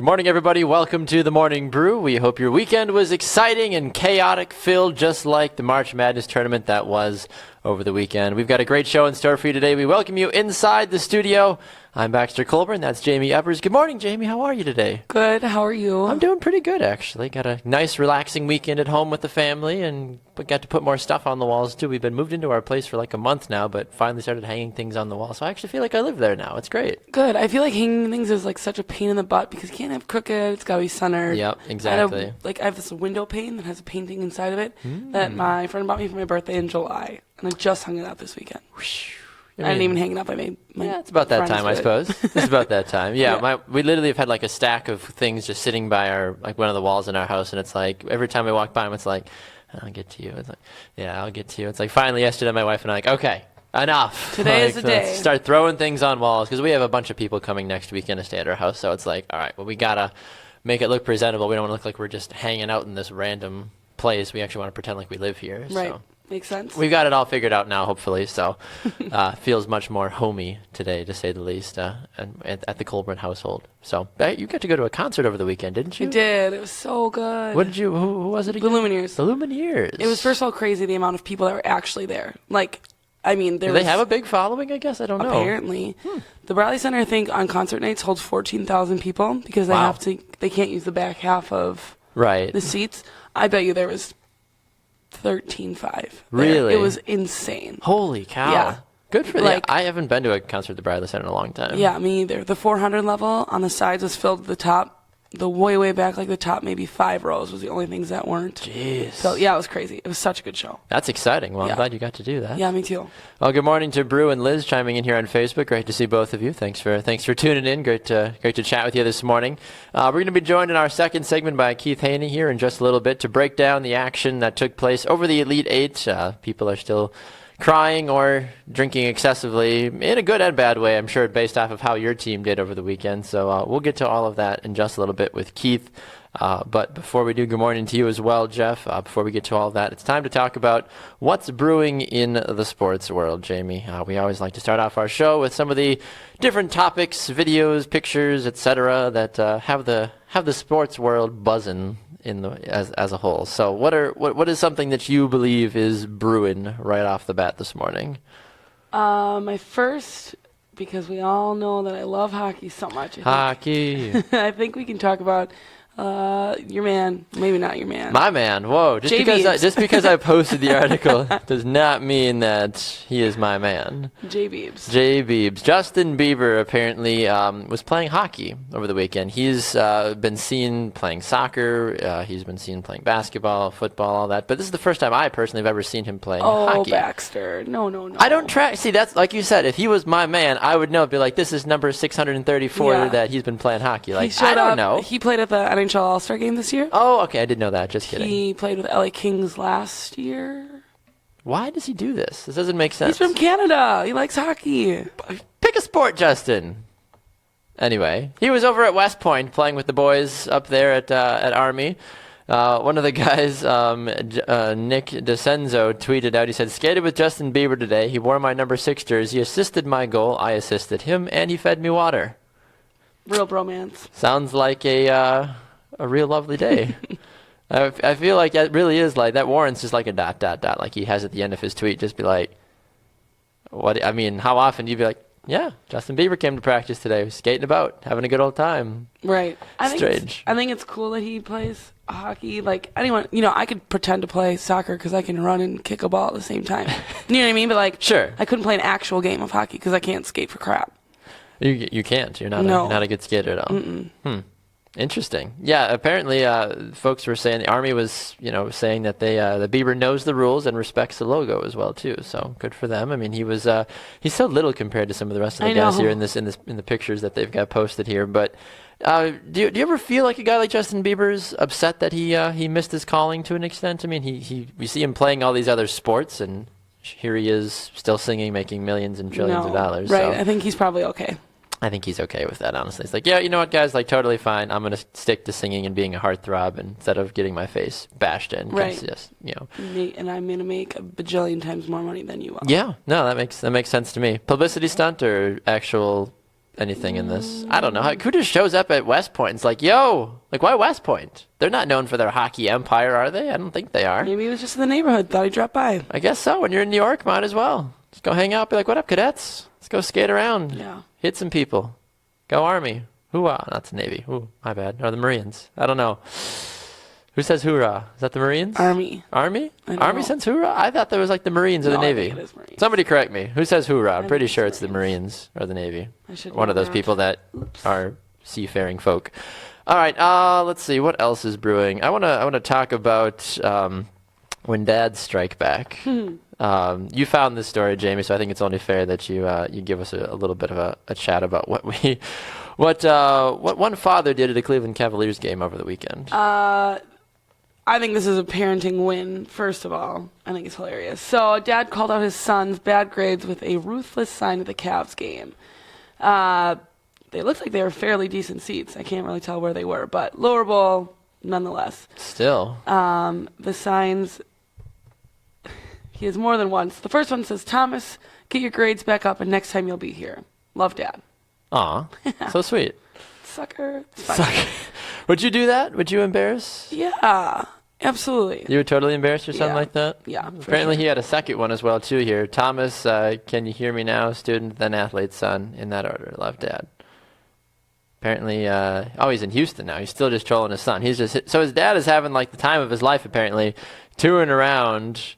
Good morning, everybody. Welcome to the Morning Brew. We hope your weekend was exciting and chaotic filled, just like the March Madness tournament that was over the weekend. We've got a great show in store for you today. We welcome you inside the studio. I'm Baxter Colburn. That's Jaymee Evers. Good morning, Jaymee. How are you today? Good. How are you? I'm doing pretty good, actually. Got a nice, relaxing weekend at home with the family, and we got to put more stuff on the walls, too. We've been moved into our place for like a month now, but finally started hanging things on the wall. So I actually feel like I live there now. It's great. Good. I feel like hanging things is like such a pain in the butt because you can't have crooked. It's got to be centered. Yep, exactly. I have this window pane that has a painting inside of it that my friend bought me for my birthday in July, and I just hung it up this weekend. I didn't even hang it up. I made my it's about that time, I suppose. It's about that time. Yeah, we literally have had like a stack of things just sitting by our one of the walls in our house, and it's like every time we walk by them, it's like, I'll get to you. It's like, yeah, I'll get to you. It's like finally yesterday, my wife and I, like, okay, enough. Today is the day. Let's start throwing things on walls because we have a bunch of people coming next weekend to stay at our house. So it's like, all right, well, we gotta make it look presentable. We don't want to look like we're just hanging out in this random place. We actually want to pretend like we live here. Right. So. Makes sense. We've got it all figured out now, hopefully. So feels much more homey today, to say the least, at the Colburn household. So you got to go to a concert over the weekend, didn't you? I did. It was so good. What did you? Who was it again? The Lumineers. The Lumineers. It was first of all crazy the amount of people that were actually there. Like, I mean, Do they have a big following? I guess I don't know. Apparently, the Bradley Center, I think, on concert nights holds 14,000 people because they can't use the back half of the seats. I bet you there was 13.5. Really? It was insane. Holy cow. Yeah. Good for them. I haven't been to a concert at the Bradley Center in a long time. Yeah, me either. The 400 level on the sides was filled to the top. The way back, like the top maybe 5 rows was the only things that weren't. Jeez. So, yeah, it was crazy. It was such a good show. That's exciting. Well, I'm glad you got to do that. Yeah, me too. Well, good morning to Brew and Liz chiming in here on Facebook. Great to see both of you. Thanks for tuning in. Great to chat with you this morning. We're going to be joined in our second segment by Keith Hoehne here in just a little bit to break down the action that took place over the Elite Eight. People are still crying or drinking excessively in a good and bad way, I'm sure, based off of how your team did over the weekend. So we'll get to all of that in just a little bit with Keith. But before we do, good morning to you as well, Jeff. Before we get to all of that, it's time to talk about what's brewing in the sports world, Jaymee. We always like to start off our show with some of the different topics, videos, pictures, etc., that have the sports world buzzing as a whole. So what is something that you believe is brewing right off the bat this morning? My first, because we all know that I love hockey so much. Hockey. I think we can talk about your man, maybe not your man. My man. Whoa! Just because I posted the article does not mean that he is my man. J Beebs. Justin Bieber apparently was playing hockey over the weekend. He's been seen playing soccer. He's been seen playing basketball, football, all that. But this is the first time I personally have ever seen him playing hockey. Oh, Baxter! No. I don't track. See, that's like you said. If he was my man, I would know. It'd be like, this is number 634 that he's been playing hockey. Like, I don't know. He played at the NHL All-Star game this year. Oh, okay. I didn't know that. Just kidding. He played with LA Kings last year. Why does he do this? This doesn't make sense. He's from Canada. He likes hockey. Pick a sport, Justin. Anyway, he was over at West Point playing with the boys up there at Army. One of the guys, Nick DeCenzo, tweeted out, he said, skated with Justin Bieber today. He wore my number 6 jersey. He assisted my goal. I assisted him, and he fed me water. Real bromance. Sounds like a real lovely day. I feel like that really is like that warrants just like a ... like he has at the end of his tweet. Just be like, what? I mean, how often do you be like, yeah, Justin Bieber came to practice today, skating about, having a good old time. Right. Strange. I think it's cool that he plays hockey. Like anyone, I could pretend to play soccer because I can run and kick a ball at the same time. You know what I mean? But like, sure, I couldn't play an actual game of hockey because I can't skate for crap. You can't. You're not a good skater at all. Interesting. Yeah, apparently folks were saying the Army was, saying that the Bieber knows the rules and respects the logo as well too. So good for them. I mean, he's so little compared to some of the rest of the guys here in the pictures that they've got posted here. But do you ever feel like a guy like Justin Bieber's upset that he missed his calling to an extent? I mean, we see him playing all these other sports, and here he is still singing, making millions and trillions of dollars. Right. So. I think he's probably okay. I think he's okay with that, honestly. It's like, yeah, you know what, guys? Like, totally fine. I'm going to stick to singing and being a heartthrob instead of getting my face bashed in. Right. Just, And I'm going to make a bajillion times more money than you will. Yeah. No, that makes sense to me. Publicity stunt or actual anything in this. I don't know. Who just shows up at West Point? It's like, yo, like, why West Point? They're not known for their hockey empire, are they? I don't think they are. Maybe he was just in the neighborhood. Thought he'd drop by. I guess so. When you're in New York, might as well. Just go hang out. Be like, what up, cadets? Let's go skate around. Yeah. Hit some people. Go Army. Hoorah. That's the Navy. Ooh, my bad. Or the Marines. I don't know. Who says hoorah? Is that the Marines? Army. Army? Army says hoorah? I thought that was like the Marines or the Navy. I think it is Marines. Somebody correct me. Who says hoorah? I'm pretty sure it's the Marines or the Navy. One of those people that are seafaring folk. All right. Let's see. What else is brewing? I wanna talk about when dads strike back. You found this story, Jaymee, so I think it's only fair that you give us a little bit of a chat about what one father did at a Cleveland Cavaliers game over the weekend. I think this is a parenting win, first of all. I think it's hilarious. So, dad called out his son's bad grades with a ruthless sign at the Cavs game. They looked like they were fairly decent seats. I can't really tell where they were, but lower bowl, nonetheless. Still. The signs, he has more than once. The first one says, Thomas, get your grades back up, and next time you'll be here. Love, Dad. Aw, so sweet. Sucker. Would you do that? Would you embarrass? Yeah, absolutely. You would totally embarrass your son like that? Yeah. Apparently he had a second one as well, too, here. Thomas, can you hear me now? Student, then athlete, son, in that order. Love, Dad. Apparently, he's in Houston now. He's still just trolling his son. So his dad is having, like, the time of his life, apparently, touring around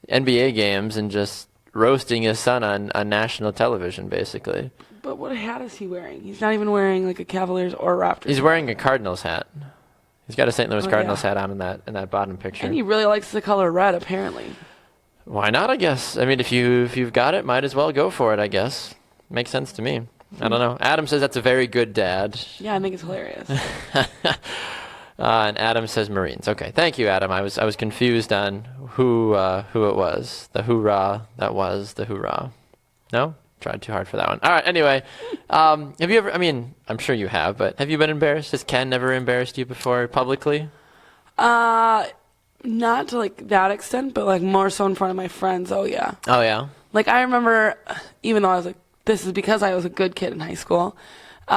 NBA games and just roasting his son on national television, basically. But what hat is he wearing? He's not even wearing like a Cavaliers or Raptors. He's wearing a Cardinals hat. He's got a St. Louis Cardinals hat on in that bottom picture. And he really likes the color red, apparently. Why not? I guess. I mean, if you've got it, might as well go for it. I guess makes sense to me. I don't know. Adam says that's a very good dad. Yeah, I think it's hilarious. And Adam says Marines. Okay, thank you, Adam. I was confused on who it was. The hoorah that was the hoorah. No. Tried too hard for that one. All right, anyway, have you ever, I mean, I'm sure you have, but have you been embarrassed? Has Ken never embarrassed you before publicly? Not to like that extent, but like more so in front of my friends. Oh, yeah. Oh, yeah? Like I remember, even though I was like, this is because I was a good kid in high school. She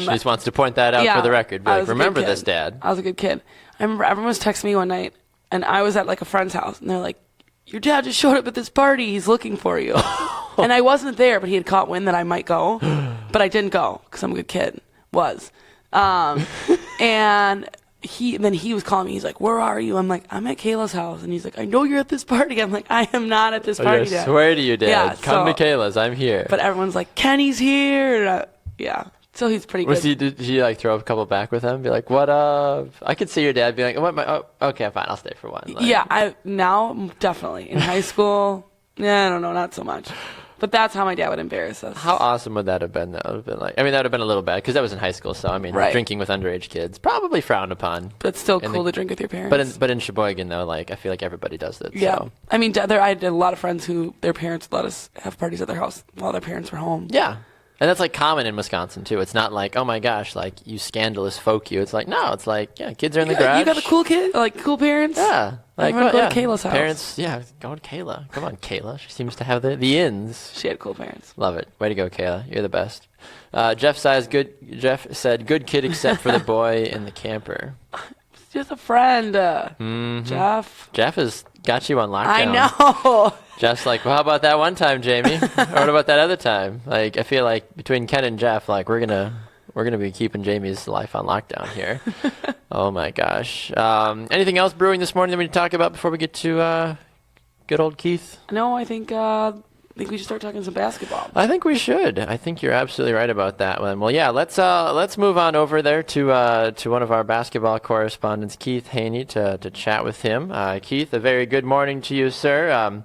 just wants to point that out for the record. Be like, remember this, Dad. I was a good kid. I remember everyone was texting me one night, and I was at like a friend's house, and they're like, your dad just showed up at this party. He's looking for you. And I wasn't there, but he had caught wind that I might go. But I didn't go because I'm a good kid. And he was calling me. He's like, where are you? I'm like, I'm at Kayla's house. And he's like, I know you're at this party. I'm like, I am not at this party, Dad. I swear to you, Dad. Yeah, Come to Kayla's. I'm here. But everyone's like, Kenny's here. Yeah. So he's pretty good. Did he like throw a couple back with him? Be like, what up? I could see your dad be like, okay, fine. I'll stay for one. Like, yeah, now definitely. In high school, I don't know, not so much. But that's how my dad would embarrass us. How awesome would that have been, though? It would have been like, that would have been a little bad because that was in high school. So, I mean, drinking with underage kids, probably frowned upon. But it's still cool to drink with your parents. But in Sheboygan, though, like, I feel like everybody does it. Yeah. So. I mean, I had a lot of friends who their parents let us have parties at their house while their parents were home. Yeah. And that's like common in Wisconsin too. It's not like, oh my gosh, like you scandalous folk you. It's like, no, it's like, yeah, kids are in the garage. You got the cool kid, like cool parents. Yeah, like go to Kayla's house. Parents, yeah, go to Kayla. Come on, Kayla. She seems to have the ins. She had cool parents. Love it. Way to go, Kayla. You're the best. Jeff said, good kid except for the boy in the camper. It's just a friend. Jeff. Jeff has got you on lockdown. I know. Jeff's like, well, how about that one time, Jaymee? Or what about that other time? Like, I feel like between Ken and Jeff, like we're gonna be keeping Jamie's life on lockdown here. Oh my gosh. Anything else brewing this morning that we need to talk about before we get to good old Keith? No, I think we should start talking some basketball. I think we should. I think you're absolutely right about that one. Well, yeah, let's move on over there to one of our basketball correspondents, Keith Hoehne, to chat with him. Keith, a very good morning to you, sir.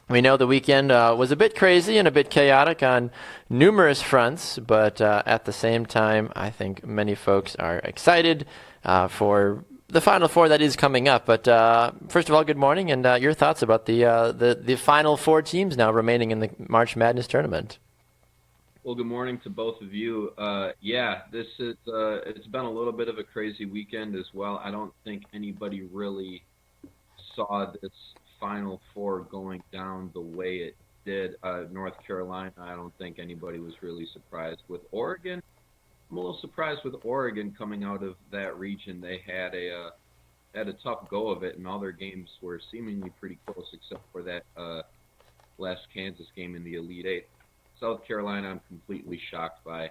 We know the weekend was a bit crazy and a bit chaotic on numerous fronts, but at the same time, I think many folks are excited for the Final Four that is coming up. But first of all, good morning, and your thoughts about the Final Four teams now remaining in the March Madness tournament. Well, good morning to both of you. This is it's been a little bit of a crazy weekend as well. I don't think anybody really saw this Final Four going down the way it did. North Carolina, I don't think anybody was really surprised. With Oregon, I'm a little surprised with Oregon coming out of that region. They had a tough go of it, and all their games were seemingly pretty close, except for that last Kansas game in the Elite Eight. South Carolina, I'm completely shocked by.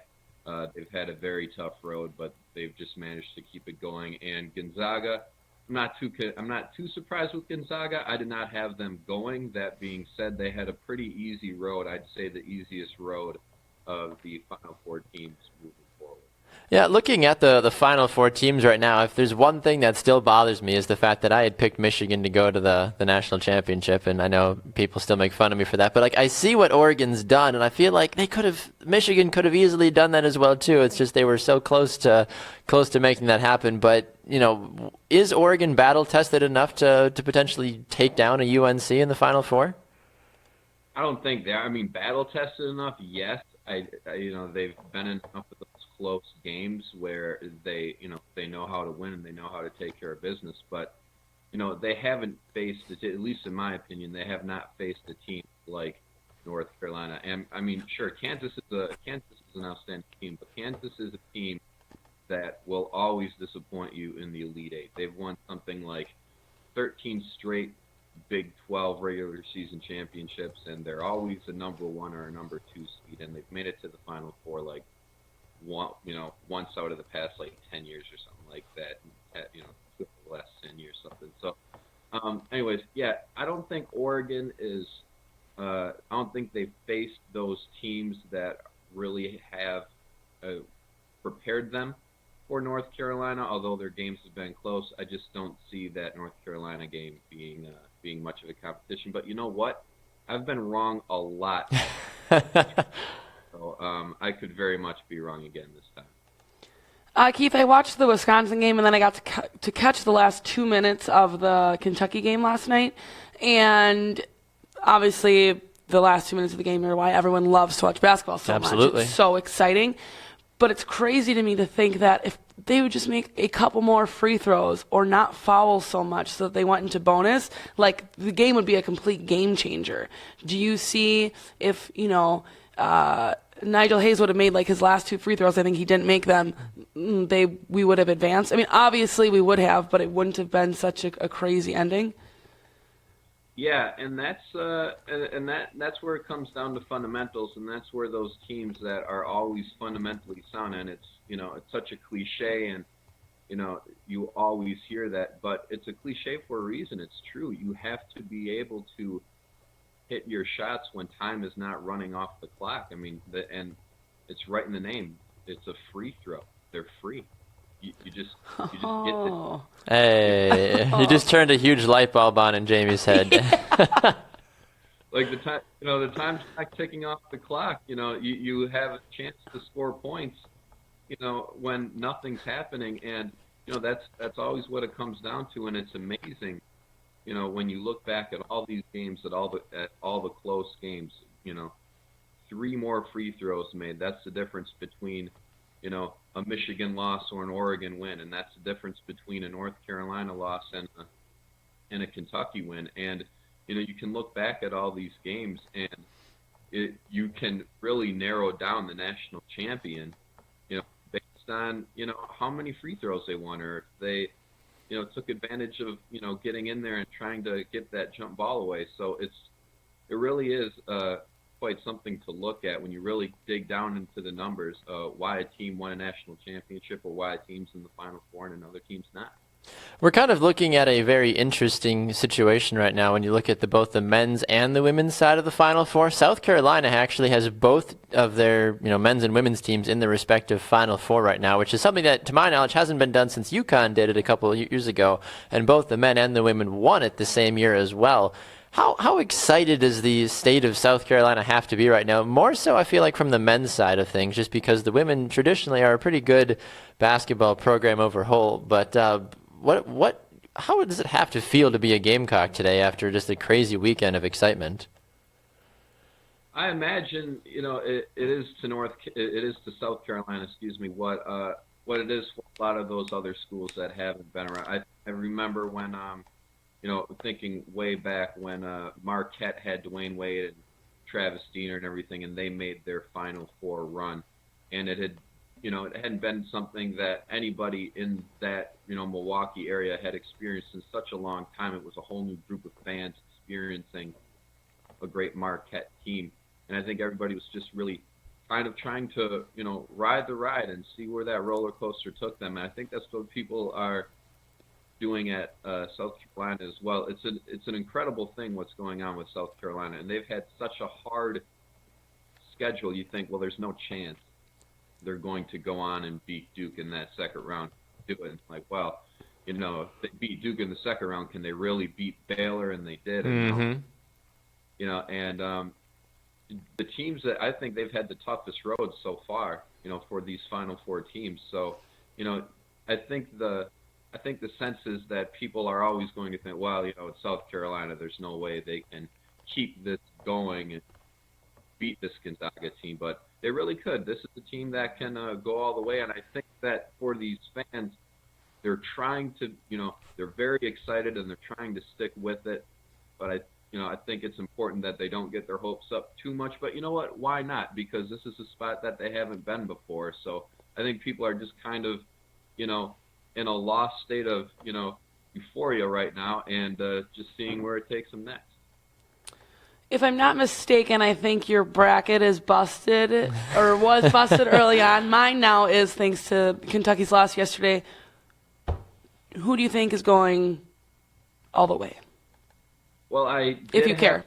They've had a very tough road, but they've just managed to keep it going. And Gonzaga, I'm not too surprised with Gonzaga. I did not have them going. That being said, they had a pretty easy road. I'd say the easiest road of the Final Four teams moving forward. Yeah, looking at the Final Four teams right now, if there's one thing that still bothers me is the fact that I had picked Michigan to go to the national championship, and I know people still make fun of me for that, but like I see what Oregon's done, and I feel like Michigan could have easily done that as well too. It's just they were so close to making that happen. But is Oregon battle tested enough to potentially take down a UNC in the Final Four? I don't think they are. I mean, battle tested enough, yes. They've been in enough of those close games where they know how to win and they know how to take care of business. But they haven't faced, at least in my opinion, they have not faced a team like North Carolina. And I mean, sure, Kansas is an outstanding team, but Kansas is a team that will always disappoint you in the Elite Eight. They've won something like 13 straight Big 12 regular season championships, and they're always a number 1 or a number 2 seed, and they've made it to the Final Four like once out of the past like 10 years or something like that. The last 10 years something. So, anyways, yeah, I don't think Oregon is. I don't think they've faced those teams that really have prepared them for North Carolina. Although their games have been close, I just don't see that North Carolina game being much of a competition. But you know what? I've been wrong a lot. So I could very much be wrong again this time. Keith, I watched the Wisconsin game, and then I got to catch the last 2 minutes of the Kentucky game last night. And obviously, the last 2 minutes of the game are why everyone loves to watch basketball so Absolutely. much. It's so exciting. But it's crazy to me to think that if they would just make a couple more free throws or not foul so much so that they went into bonus, like the game would be a complete game changer. Do you see if, Nigel Hayes would have made like his last 2 free throws, I think he didn't make them, we would have advanced? I mean, obviously we would have, but it wouldn't have been such a crazy ending. Yeah, and that's where it comes down to fundamentals, and that's where those teams that are always fundamentally sound, and it's such a cliche, and you always hear that, but it's a cliche for a reason. It's true. You have to be able to hit your shots when time is not running off the clock. I mean, and it's right in the name. It's a free throw. They're free. You just get it. Hey, you just turned a huge light bulb on in Jamie's head. Yeah. Like the time's not ticking off the clock. You have a chance to score points. When nothing's happening, and that's always what it comes down to, and it's amazing. When you look back at all these games, at all the close games, 3 more free throws made. That's the difference between a Michigan loss or an Oregon win, and that's the difference between a North Carolina loss and a Kentucky win. And you can look back at all these games, and you can really narrow down the national champion, based on how many free throws they won, or if they took advantage of getting in there and trying to get that jump ball away. So it really is quite something to look at when you really dig down into the numbers, why a team won a national championship or why a team's in the Final Four and another team's not. We're kind of looking at a very interesting situation right now when you look at both the men's and the women's side of the Final Four. South Carolina actually has both of their men's and women's teams in the respective Final Four right now, which is something that, to my knowledge, hasn't been done since UConn did it a couple of years ago, and both the men and the women won it the same year as well. How excited does the state of South Carolina have to be right now? More so, I feel like, from the men's side of things, just because the women traditionally are a pretty good basketball program overall. But how does it have to feel to be a Gamecock today after just a crazy weekend of excitement? I imagine it is to South Carolina, what it is for a lot of those other schools that haven't been around. I remember when thinking way back when Marquette had Dwayne Wade and Travis Diener and everything, and they made their Final Four run. And it hadn't been something that anybody in that, Milwaukee area had experienced in such a long time. It was a whole new group of fans experiencing a great Marquette team. And I think everybody was just really kind of trying to, ride the ride and see where that roller coaster took them. And I think that's what people are doing at South Carolina as well. It's an incredible thing what's going on with South Carolina. And they've had such a hard schedule. You think, well, there's no chance they're going to go on and beat Duke in that second round. Do it. It's like, well, if they beat Duke in the second round, can they really beat Baylor? And they did. And, the teams that I think they've had the toughest road so far, for these Final Four teams. So, I think the sense is that people are always going to think, well, it's South Carolina. There's no way they can keep this going and beat this Gonzaga team, but they really could. This is a team that can go all the way, and I think that for these fans, they're trying to, they're very excited and they're trying to stick with it. But I think it's important that they don't get their hopes up too much. But you know what? Why not? Because this is a spot that they haven't been before. So I think people are just kind of, in a lost state of, euphoria right now and just seeing where it takes them next. If I'm not mistaken, I think your bracket is busted or was busted early on. Mine now is, thanks to Kentucky's loss yesterday. Who do you think is going all the way? Well, if you care.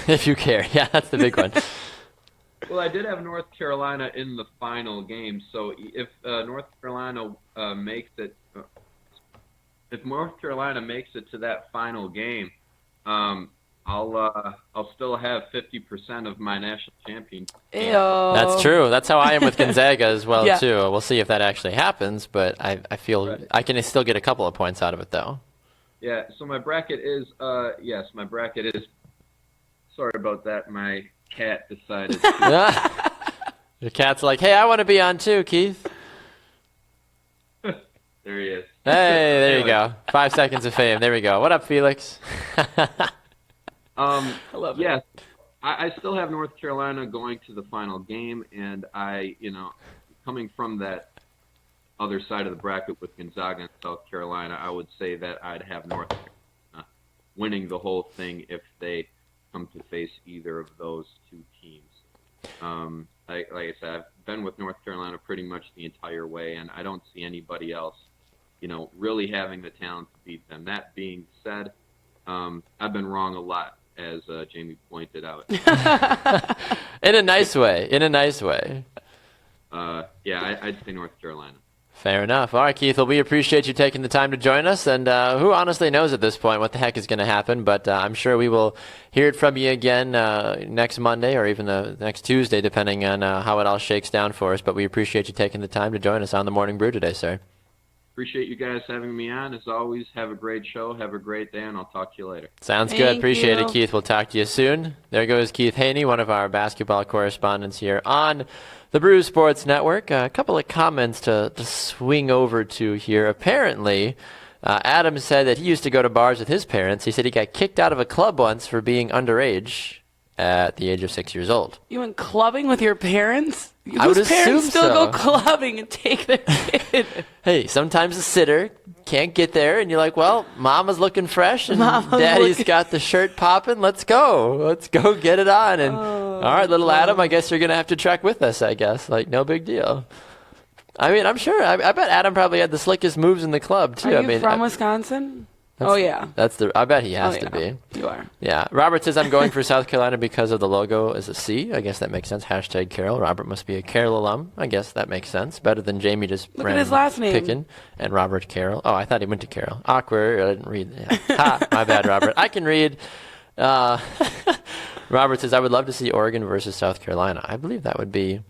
If you care. Yeah, that's the big one. Well, I did have North Carolina in the final game. So if North Carolina makes it to that final game, I'll still have 50% of my national champion. Ew. That's true. That's how I am with Gonzaga as well, Yeah. too. We'll see if that actually happens, but I feel Right. I can still get a couple of points out of it, though. Yeah, so my bracket is, sorry about that, my cat decided to. Your cat's like, hey, I want to be on too, Keith. There he is. Hey, there you Anyway. go. 5 seconds of fame. There we go. What up, Felix? I love it. Yes, I still have North Carolina going to the final game, and coming from that other side of the bracket with Gonzaga and South Carolina, I would say that I'd have North Carolina winning the whole thing if they come to face either of those two teams. Like I said, I've been with North Carolina pretty much the entire way, and I don't see anybody else, really having the talent to beat them. That being said, I've been wrong a lot, as Jaymee pointed out. In a nice way. In a nice way. I'd say North Carolina. Fair enough. All right, Keith. Well, we appreciate you taking the time to join us. And who honestly knows at this point what the heck is going to happen? But I'm sure we will hear it from you again next Monday or even the next Tuesday, depending on how it all shakes down for us. But we appreciate you taking the time to join us on the Morning Brew today, sir. Appreciate you guys having me on. As always, have a great show. Have a great day, and I'll talk to you later. Sounds Thank good. Appreciate you. it, Keith. We'll talk to you soon. There goes Keith Hoehne, one of our basketball correspondents here on the Brew Sports Network. A couple of comments to swing over to here. Apparently, Adam said that he used to go to bars with his parents. He said he got kicked out of a club once for being underage at the age of 6 years old. You went clubbing with your parents? I would Whose parents assume still so. go clubbing and take their kid? Hey, sometimes a sitter can't get there, and you're like, well, mama's looking fresh, and Mama's daddy's looking- got the shirt popping. Let's go. Let's go get it on. And all right, little Adam, I guess you're going to have to trek with us, I guess. Like, no big deal. I mean, I'm sure. I bet Adam probably had the slickest moves in the club, too. Are I you mean, from Wisconsin? that's- Oh, yeah. I bet he has Oh, to yeah. be. You are. Yeah. Robert says, I'm going for South Carolina because of the logo is a C. I guess that makes sense. Hashtag Carroll. Robert must be a Carroll alum. I guess that makes sense. Better than Jaymee just Look at his last name. picking. And Robert Carroll. Oh, I thought he went to Carroll. Awkward. I didn't read. Yeah. Ha, my bad, Robert. I can read. Robert says, I would love to see Oregon versus South Carolina. I believe that would be.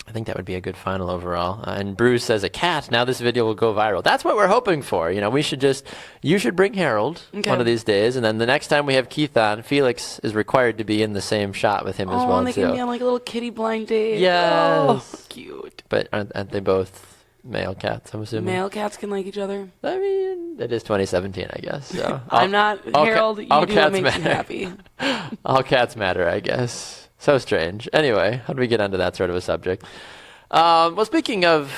I think that would be a good final overall. And Bruce says, a cat. Now this video will go viral. That's what we're hoping for. You should bring Harold Okay. one of these days. And then the next time we have Keith on, Felix is required to be in the same shot with him as well, and they too. can be on like a little kitty blind date. Yes. Oh, cute. But aren't they both Male cats, I'm assuming. Male cats can like each other. I mean, it is 2017, I guess. So I'm not, Harold, you do what makes you happy. All cats matter, I guess. So strange. Anyway, how do we get onto that sort of a subject? Well, speaking of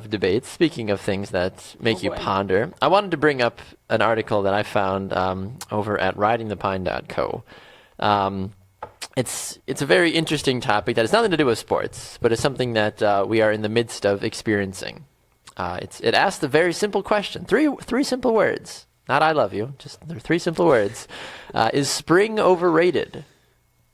debates, speaking of things that make you ponder, I wanted to bring up an article that I found over at ridingthepine.co. It's a very interesting topic that has nothing to do with sports, but it's something that we are in the midst of experiencing. It asks the very simple question, three simple words. Not "I love you," just there are 3 simple words. Is spring overrated?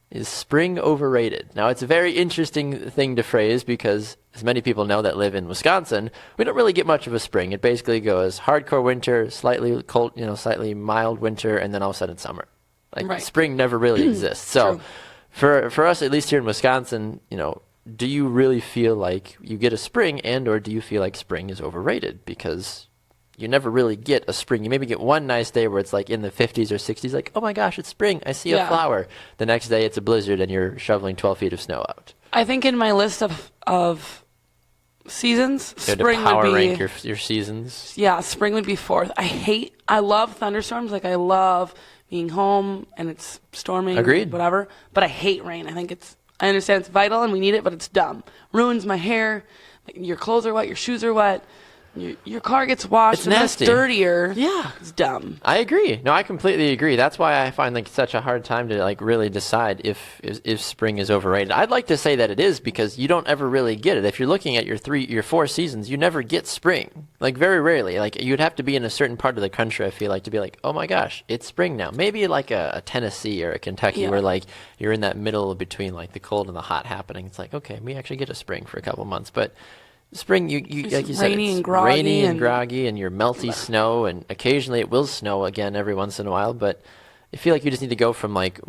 Is spring overrated? Now, it's a very interesting thing to phrase because, as many people know that live in Wisconsin, we don't really get much of a spring. It basically goes hardcore winter, slightly cold, slightly mild winter, and then all of a sudden summer. Like spring never really exists. So, for us, at least here in Wisconsin, do you really feel like you get a spring, or do you feel like spring is overrated? Because you never really get a spring. You maybe get one nice day where it's like in the 50s or 60s, like, oh my gosh, it's spring. I see a flower. The next day it's a blizzard and you're shoveling 12 feet of snow out. I think in my list of seasons, spring power would be... rank your seasons. Yeah, spring would be 4th. I love thunderstorms. Like, I love being home and it's storming. Agreed. Whatever. But I hate rain. I understand it's vital and we need it, but it's dumb. Ruins my hair. Like, your clothes are wet. Your shoes are wet. Your car gets washed. It's nasty. It's dirtier. Yeah. It's dumb. I agree. No, I completely agree. That's why I find such a hard time to really decide if spring is overrated. I'd like to say that it is because you don't ever really get it. If you're looking at your 4 seasons, you never get spring. Like, very rarely. Like, you'd have to be in a certain part of the country, I feel like, to be like, oh my gosh, it's spring now. Maybe like a Tennessee or a Kentucky where like you're in that middle between like the cold and the hot happening. It's like, okay, we actually get a spring for a couple months, but spring, you like you said, it's rainy and groggy, and your melty snow, and occasionally it will snow again every once in a while. But I feel like you just need to go from like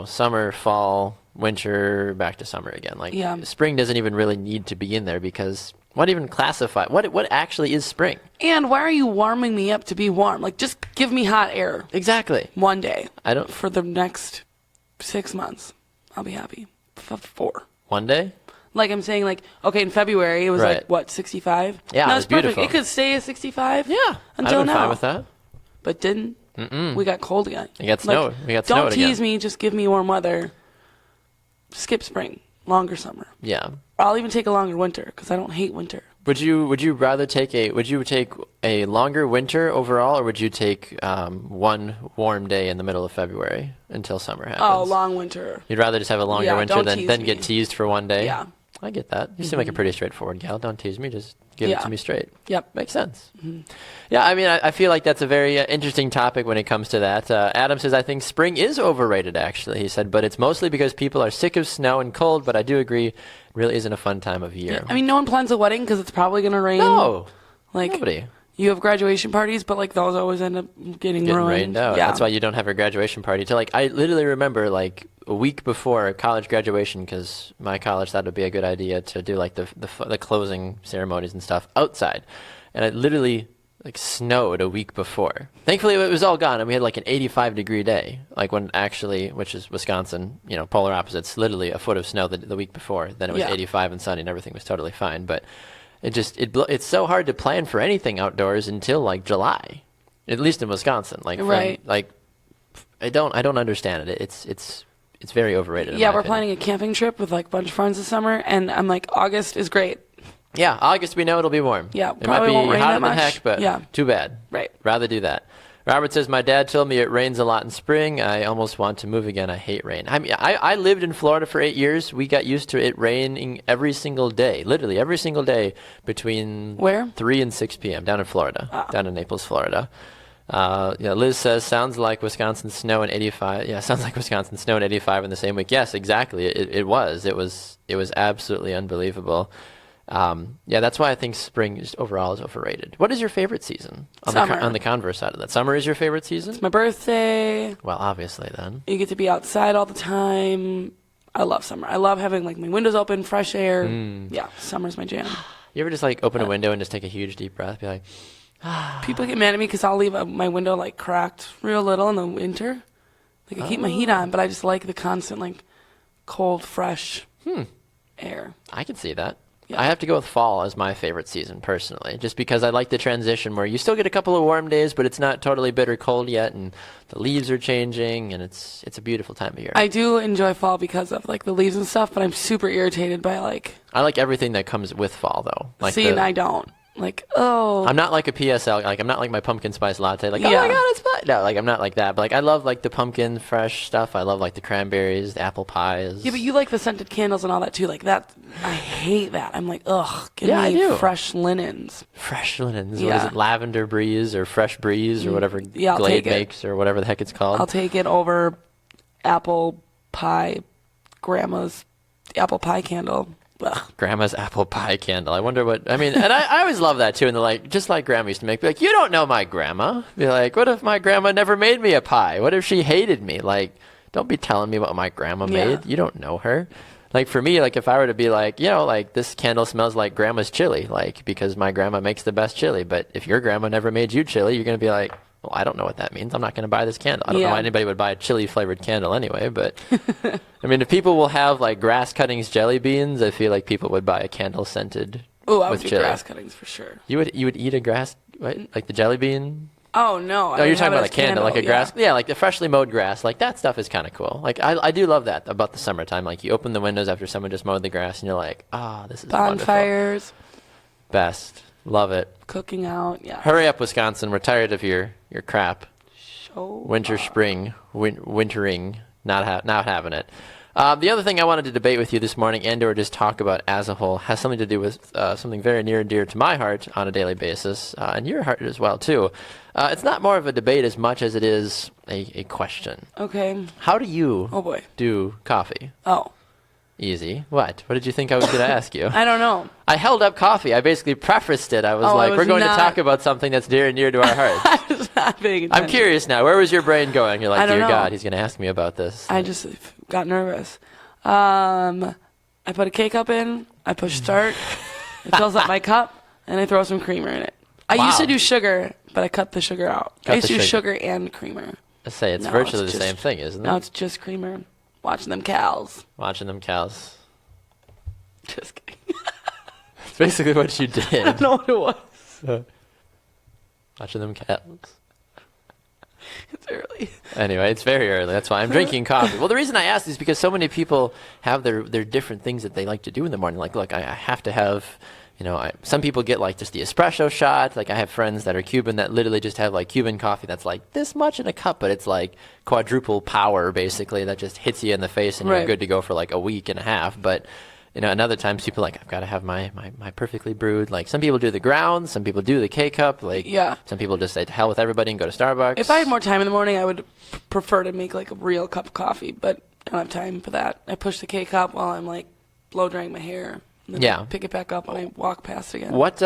summer, fall, winter, back to summer again. Like spring doesn't even really need to be in there because what even classify what actually is spring? And why are you warming me up to be warm? Like, just give me hot air. Exactly. One day. For the next 6 months, I'll be happy. 4. One day. Like, I'm saying, like, okay, in February, it was like, what, 65? Yeah, it was beautiful. It could stay at 65 until now. Fine with that. But didn't. We got cold again. We got snow. Don't tease me. Just give me warm weather. Skip spring. Longer summer. Yeah. I'll even take a longer winter because I don't hate winter. Would you rather take a longer winter overall, or would you take one warm day in the middle of February until summer happens? Oh, long winter. You'd rather just have a longer winter than me. get teased for one day? Yeah. I get that. You seem like a pretty straightforward gal. Don't tease me. Just give it to me straight. Yep. Makes sense. Yeah, I mean, I feel like that's a very interesting topic when it comes to that. Adam says, I think spring is overrated, actually. He said, but it's mostly because people are sick of snow and cold, but I do agree, it really isn't a fun time of year. I mean, no one plans a wedding because it's probably going to rain. No. Like, nobody. You have graduation parties, but like those always end up getting ruined. Rained out. Yeah. That's why you don't have a graduation party. I literally remember like a week before college graduation, because my college thought it would be a good idea to do like the closing ceremonies and stuff outside, and it literally like snowed a week before. Thankfully, it was all gone, and we had like an 85-degree day. Like when actually, which is Wisconsin, polar opposites. Literally a foot of snow the week before. Then it was 85 and sunny, and everything was totally fine. But it's so hard to plan for anything outdoors until like July, at least in Wisconsin. Like I don't understand it. It's very overrated. Yeah, we're planning a camping trip with like a bunch of friends this summer, and I'm like, August is great. Yeah, August we know it'll be warm. Yeah, it might be hotter than heck, but too bad. Right. Rather do that. Robert says, my dad told me it rains a lot in spring. I almost want to move again. I hate rain. I mean, I lived in Florida for 8 years. We got used to it raining every single day, literally every single day between 3 and 6 p.m. down in Florida, down in Naples, Florida. Liz says, sounds like Wisconsin snow in 85. Yeah, sounds like Wisconsin snow in 85 in the same week. Yes, exactly. It was absolutely unbelievable. That's why I think spring just overall is overrated. What is your favorite season? Summer. On the converse side of that. Summer is your favorite season? It's my birthday. Well, obviously then. You get to be outside all the time. I love summer. I love having like my windows open, fresh air. Yeah, summer's my jam. You ever just like open a window and just take a huge deep breath? Be like, people get mad at me because I'll leave my window like cracked real little in the winter. Like I keep my heat on, but I just like the constant like cold, fresh air. I can see that. Yeah. I have to go with fall as my favorite season personally, just because I like the transition where you still get a couple of warm days, but it's not totally bitter cold yet, and the leaves are changing, and it's a beautiful time of year. I do enjoy fall because of like the leaves and stuff, but I'm super irritated by like. I like everything that comes with fall though. Like and I don't. Like, I'm not like a PSL. Like, I'm not like my pumpkin spice latte. Like, oh Yeah. my god, it's fun. No, like I'm not like that. But like, I love like the pumpkin fresh stuff. I love like the cranberries, the apple pies. Yeah, but you like the scented candles and all that too. Like that, I hate that. I'm like, ugh, give Yeah, I me do. fresh linens. Fresh linens. What Yeah. is it? Lavender breeze or fresh breeze or whatever Yeah, I'll Glade take it. makes or whatever the heck it's called. I'll take it over apple pie, grandma's apple pie candle. Ugh. Grandma's apple pie candle. I wonder what, I mean, and I always love that too. And they're like, just like grandma used to make, be like, you don't know my grandma. Be like, what if my grandma never made me a pie? What if she hated me? Like, don't be telling me what my grandma Yeah. made. You don't know her. Like for me, like if I were to be like, you know, like this candle smells like grandma's chili, like because my grandma makes the best chili. But if your grandma never made you chili, you're going to be like, well, I don't know what that means. I'm not going to buy this candle. I don't know Yeah. why anybody would buy a chili flavored candle anyway. But I mean, if people will have like grass cuttings jelly beans, I feel like people would buy a candle scented Oh, I would with do chili. grass cuttings for sure. You would eat a grass, right? Like the jelly bean? Oh no! I No, you're would talking have it about a as candle, like a yeah. grass. Yeah, like the freshly mowed grass. Like that stuff is kind of cool. Like I do love that about the summertime. Like you open the windows after someone just mowed the grass, and you're like, ah, this is wonderful. Bonfires, Best. Love it. cooking out. Yeah. Hurry up, Wisconsin. We're tired of your crap. Show Winter, spring, wintering, not having it. The other thing I wanted to debate with you this morning and/or just talk about as a whole has something to do with something very near and dear to my heart on a daily basis, and your heart as well too. It's not more of a debate as much as it is a question. Okay. How do you Oh boy. do coffee? Oh, Easy. What? What did you think I was going to ask you? I don't know. I held up coffee. I basically prefaced it. I was Oh, I like, was we're going not- to talk about something that's near and dear to our hearts. I was not paying attention. I'm curious now. Where was your brain going? You're I like, don't dear know. God, he's going to ask me about this. I just got nervous. I put a K-cup in. I push start. It fills up my cup, and I throw some creamer in it. I used Wow. to do sugar, but I cut the sugar out. Cut I used the to do sugar. sugar and creamer. I say it's No, virtually it's the just- same thing, isn't Now it? it's just creamer. Watching them cows. Watching them cows. Just kidding. It's basically what you I did. don't know what it was. Watching them cows. It's early. Anyway, it's very early. That's why I'm drinking coffee. Well, the reason I asked is because so many people have their different things that they like to do in the morning. Like, look, I have to have, some people get like just the espresso shot. Like, I have friends that are Cuban that literally just have like Cuban coffee that's like this much in a cup, but it's like quadruple power basically that just hits you in the face and you're Right. good to go for like a week and a half. But and other times people are like, I've got to have my perfectly brewed. Like some people do the ground, some people do the K-cup. Like Yeah. some people just say to hell with everybody and go to Starbucks. If I had more time in the morning, I would prefer to make like a real cup of coffee, but I don't have time for that. I push the K-cup while I'm like blow drying my hair. And then Yeah. pick it back up when I walk past again. What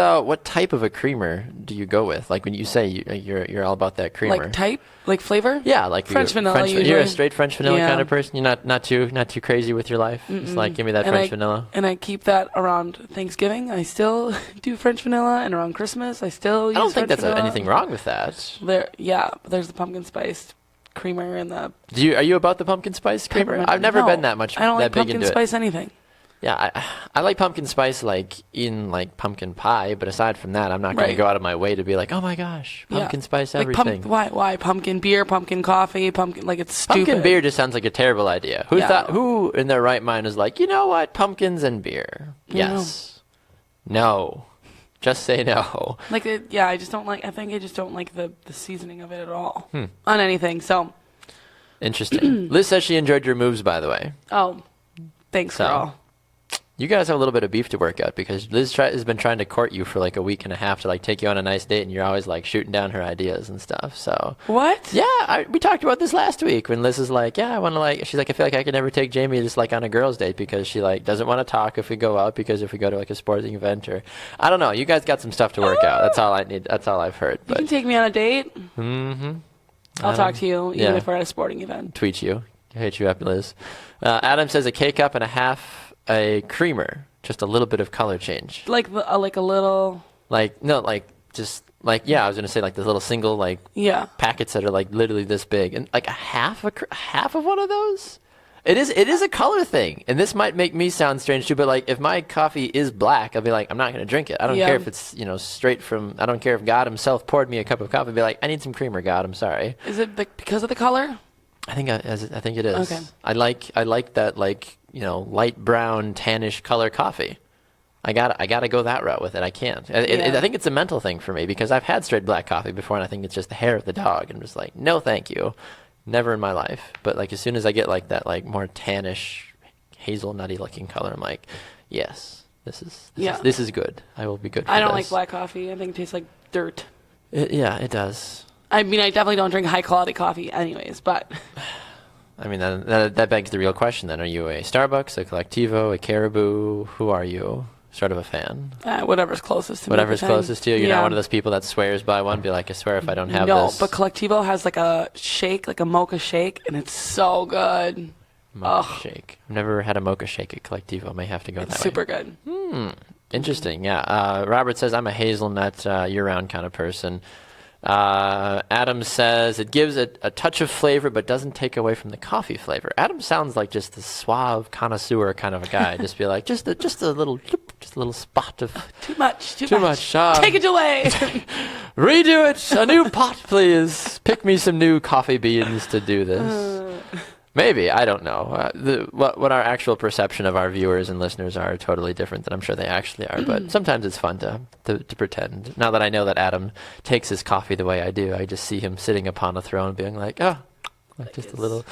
type of a creamer do you go with? Like when you say you're all about that creamer. Like type? Like flavor? Yeah, like French vanilla You're a usually. straight French vanilla Yeah. kind of person. You're not too crazy with your life. It's like give me that And French I- vanilla. And I keep that around Thanksgiving. I still do French vanilla, and around Christmas, I still use I don't think French that's vanilla. anything wrong with that. There's the pumpkin spiced creamer and the Are you about the pumpkin spice creamer? peppermint. I've never No, been that much I don't that like big pumpkin into spice anything. it. Yeah, I like pumpkin spice like in like pumpkin pie, but aside from that, I'm not going to Right. go out of my way to be like, oh my gosh, pumpkin Yeah. spice Like everything. why pumpkin beer, pumpkin coffee, pumpkin like it's stupid. Pumpkin beer just sounds like a terrible idea. Yeah. Who in their right mind is like, you know what, pumpkins and beer? Yes. No. Just say no. Like I just don't like. I think I just don't like the seasoning of it at all Hmm. on anything. So Interesting. Liz says she enjoyed your moves, by the way. thanks, So, girl. You guys have a little bit of beef to work out because Liz has been trying to court you for like a week and a half to like take you on a nice date, and you're always like shooting down her ideas and stuff. So What? yeah, we talked about this last week when Liz is like, yeah, I want to like. She's like, I feel like I could never take Jamie just like on a girls' date because she like doesn't want to talk if we go out because if we go to like a sporting event or I don't know. You guys got some stuff to work out. That's all I need. That's all I've heard. You But can take me on a date. mm-hmm. I'll talk to you even yeah. if we're at a sporting event. Tweet you. I hate you up, Liz. Adam says a K-cup and a half a creamer. Just a little bit of color change. Like a little. Like, no, like, just, like, yeah, I was going to say, like, the little single, like, Yeah. packets that are, like, literally this big. And, like, a half of one of those? It is a color thing, and this might make me sound strange too. But like, if my coffee is black, I'll be like, I'm not going to drink it. I don't care if it's straight from. I don't care if God Himself poured me a cup of coffee. I'll be like, I need some creamer, God. I'm sorry. Is it because of the color? I think it is. Okay. I like that light brown tannish color coffee. I gotta go that route with it. I can't. I think it's a mental thing for me because I've had straight black coffee before, and I think it's just the hair of the dog. I'm just like, no, thank you, never in my life. But like as soon as I get like that more tannish, hazelnutty looking color, I'm like, yes, this is good. I will be good. I don't like black coffee. I think it tastes like dirt. It does. I mean, I definitely don't drink high quality coffee, anyways. But I mean, that begs the real question. Then, are you a Starbucks, a Collectivo, a Caribou? Who are you? Sort of a fan. Whatever's closest to me. Whatever's closest to you. You're not one of those people that swears by one. Be like, I swear if I don't have this. No, but Collectivo has like a shake, like a mocha shake, and it's so good. Mocha shake. I've never had a mocha shake at Collectivo. May have to go that way. Super good. Interesting. Yeah. Robert says I'm a hazelnut year-round kind of person. Adam says it gives it a touch of flavor but doesn't take away from the coffee flavor. Adam sounds like just the suave connoisseur kind of a guy. Just be like, just a little spot of too much. Take it away. Redo it. A new pot, please. Pick me some new coffee beans to do this. Maybe, I don't know. What our actual perception of our viewers and listeners are totally different than I'm sure they actually are. But sometimes it's fun to pretend. Now that I know that Adam takes his coffee the way I do, I just see him sitting upon a throne being like, just a little,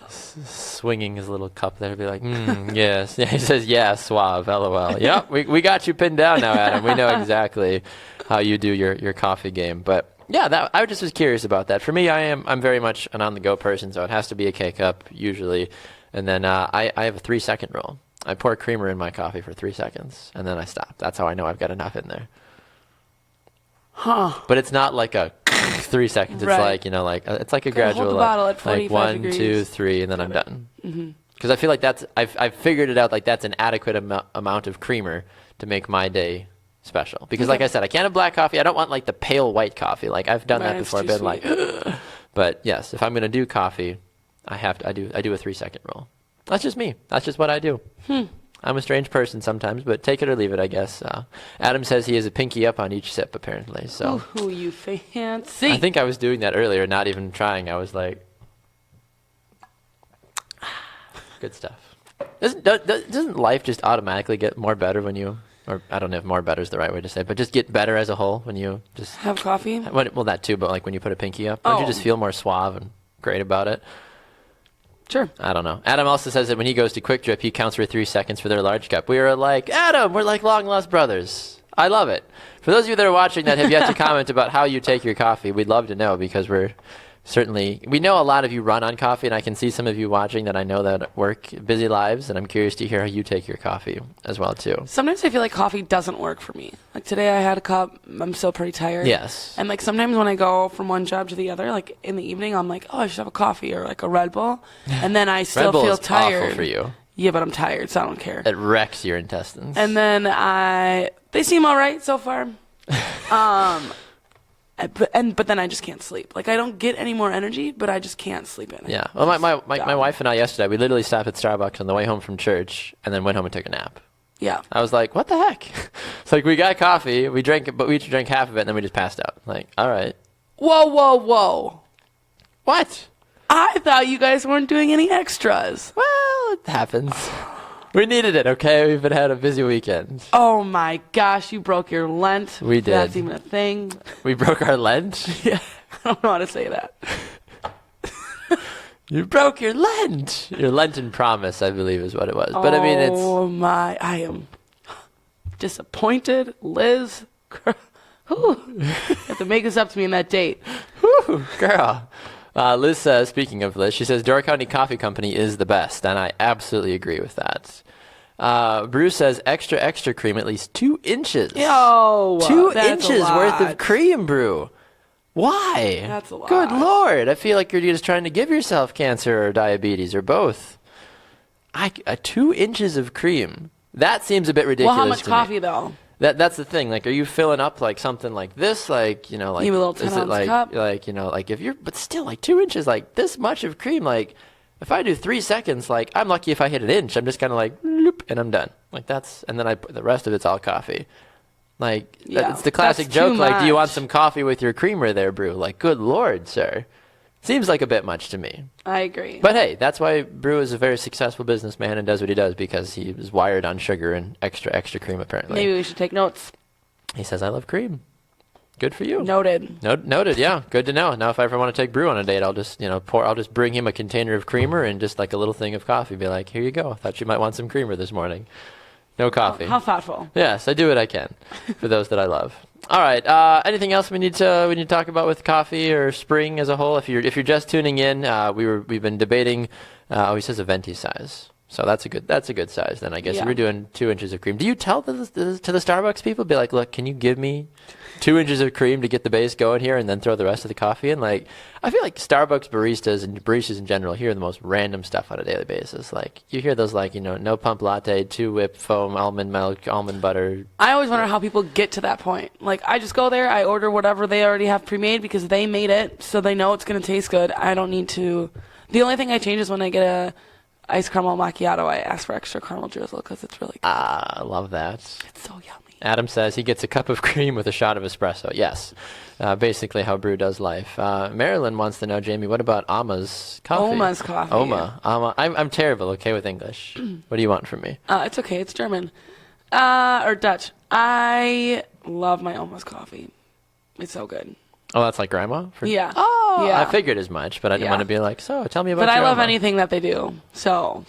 swinging his little cup there, be like, yes. Yeah, he says, yeah, suave, LOL. Yep, we got you pinned down now, Adam. We know exactly how you do your coffee game. But yeah, I just was curious about that. For me, I'm very much an on-the-go person, so it has to be a K-cup usually. And then I have a 3-second rule. I pour creamer in my coffee for 3 seconds, and then I stop. That's how I know I've got enough in there. Huh. But it's not like a 3 seconds. It's right. It's like a gradual, hold the bottle at 45 like 1, degrees. 2, 3, and then I'm done. Because I feel like I've figured it out. Like that's an adequate amount of creamer to make my day special. Because like I said, I can't have black coffee. I don't want like the pale white coffee. Like I've done that before. I've been like, but yes, if I'm gonna do coffee, I do a 3-second rule. That's just me. That's just what I do. I'm a strange person sometimes, but take it or leave it, I guess. Adam says he has a pinky up on each sip, apparently. So ooh, you fancy. I think I was doing that earlier, not even trying. I was like, good stuff. Doesn't life just automatically get more better when you, or I don't know if more better is the right way to say it, but just get better as a whole when you just have coffee? Well, that too, but like when you put a pinky up, don't you just feel more suave and great about it? Sure. I don't know. Adam also says that when he goes to Quick Drip, he counts for 3 seconds for their large cup. We are like, Adam, we're like long lost brothers. I love it. For those of you that are watching that have yet to comment about how you take your coffee, we'd love to know because we know a lot of you run on coffee, and I can see some of you watching that I know that work busy lives, and I'm curious to hear how you take your coffee as well, too. Sometimes I feel like coffee doesn't work for me. Like today I had a cup. I'm still pretty tired. Yes. And like sometimes when I go from one job to the other, like in the evening, I'm like, oh, I should have a coffee or like a Red Bull. And then I still Red Bull feel is tired. awful for you. Yeah, but I'm tired, so I don't care. It wrecks your intestines. And then they seem all right so far. But then I just can't sleep. Like I don't get any more energy, but I just can't sleep in it. Yeah. Well, my wife and I yesterday, we literally stopped at Starbucks on the way home from church and then went home and took a nap. Yeah. I was like, what the heck? It's like we got coffee, we drank it, but we each drank half of it and then we just passed out. Like, all right. Whoa. What? I thought you guys weren't doing any extras. Well, it happens. We needed it, okay? We've had a busy weekend. Oh my gosh, you broke your Lent. We did. That's even a thing. We broke our Lent? Yeah, I don't know how to say that. You broke your Lent. Your Lenten promise, I believe, is what it was. But I mean, it's... Oh my, I am disappointed. Liz, you have to make this up to me in that date. Whew, girl. Liz says, speaking of Liz, she says, Door County Coffee Company is the best, and I absolutely agree with that. Brew says, extra cream, at least 2 inches. Yo, 2 that's inches a lot. worth of cream, Brew. Why? That's a lot. Good Lord. I feel like you're just trying to give yourself cancer or diabetes or both. 2 inches of cream. That seems a bit ridiculous. Well, how much for coffee, me. though? That's the thing. Like, are you filling up like something like this? Like, you know, like you have a little 10-ounce like cup? like, you know, like if you're, but still like 2 inches, like this much of cream, like If I do 3 seconds, like I'm lucky if I hit an inch. I'm just kind of like, bloop, and I'm done. Like and then the rest of it's all coffee. Like it's the classic that's joke. too Like, do you want much. some coffee with your creamer there, Brew? Like, good Lord, sir. Seems like a bit much to me. I agree. But hey, that's why Brew is a very successful businessman and does what he does, because he is wired on sugar and extra cream, apparently. Maybe we should take notes. He says, I love cream. Good for you. Noted. Noted, yeah. Good to know. Now if I ever want to take Brew on a date, I'll just, I'll just bring him a container of creamer and just like a little thing of coffee. Be like, here you go. I thought you might want some creamer this morning. No coffee. How thoughtful. Yes, I do what I can for those that I love. All right. Anything else we need to talk about with coffee or spring as a whole? If you're just tuning in, we've been debating. He says a venti size, so that's a good size. Then I guess Yeah. if we're doing 2 inches of cream, do you tell to the Starbucks people? Be like, look, can you give me 2 inches of cream to get the base going here, and then throw the rest of the coffee in? Like, I feel like Starbucks baristas and baristas in general hear the most random stuff on a daily basis. Like, you hear those like, no pump latte, 2 whipped foam, almond milk, almond butter. I always wonder how people get to that point. Like, I just go there, I order whatever they already have pre-made because they made it, so they know it's going to taste good. I don't need to. The only thing I change is when I get a iced caramel macchiato, I ask for extra caramel drizzle because it's really good. I love that. It's so yummy. Adam says he gets a cup of cream with a shot of espresso. Yes, basically how Brew does life. Marilyn wants to know, Jamie, what about Ama's coffee? Oma's coffee. Ama. I'm terrible, okay, with English. What do you want from me? It's okay. It's German. Or Dutch. I love my Oma's coffee. It's so good. Oh, that's like grandma? Yeah. Oh, Yeah. I figured as much, but I didn't Yeah. want to be like, so tell me about But I your love Oma. anything that they do. So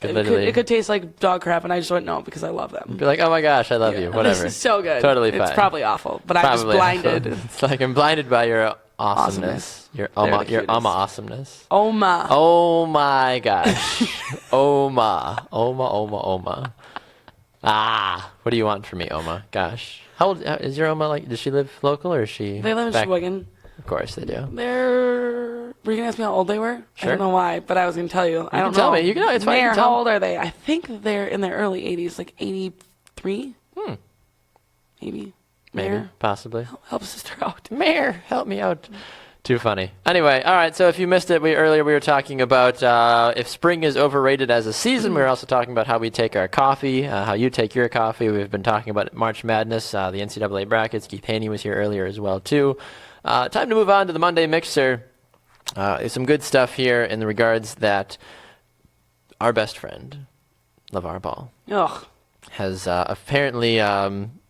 Literally- it could taste like dog crap, and I just wouldn't know because I love them. Be like, oh my gosh, I love you. Yeah. Whatever. This is so good. Totally It's fine. probably awful, but I'm just Probably. blinded. It's like I'm blinded by your awesomeness. Your They're Oma, the your cutest. Oma awesomeness. Oma. Oh my gosh. Oma. Ah, what do you want from me, Oma? Gosh. How old is your Oma? Like, does she live local or is she? They live in back? Sheboygan. Of course they do. Were you gonna ask me how old they were? Sure. I don't know why, but I was gonna tell you. I don't can tell know. me. You can- it's fine. You Mayor, can tell how me. old are they? I think they're in their early 80s, like 83. Maybe. Maybe, Mayor, possibly. help sister out. Mayor, help me out. Too funny. Anyway, all right. So if you missed it, earlier we were talking about if spring is overrated as a season. We were also talking about how we take our coffee, how you take your coffee. We've been talking about March Madness, the NCAA brackets. Keith Hoehne was here earlier as well too. Time to move on to the Monday Mixer. There's some good stuff here in the regards that our best friend, LaVar Ball, Ugh. has apparently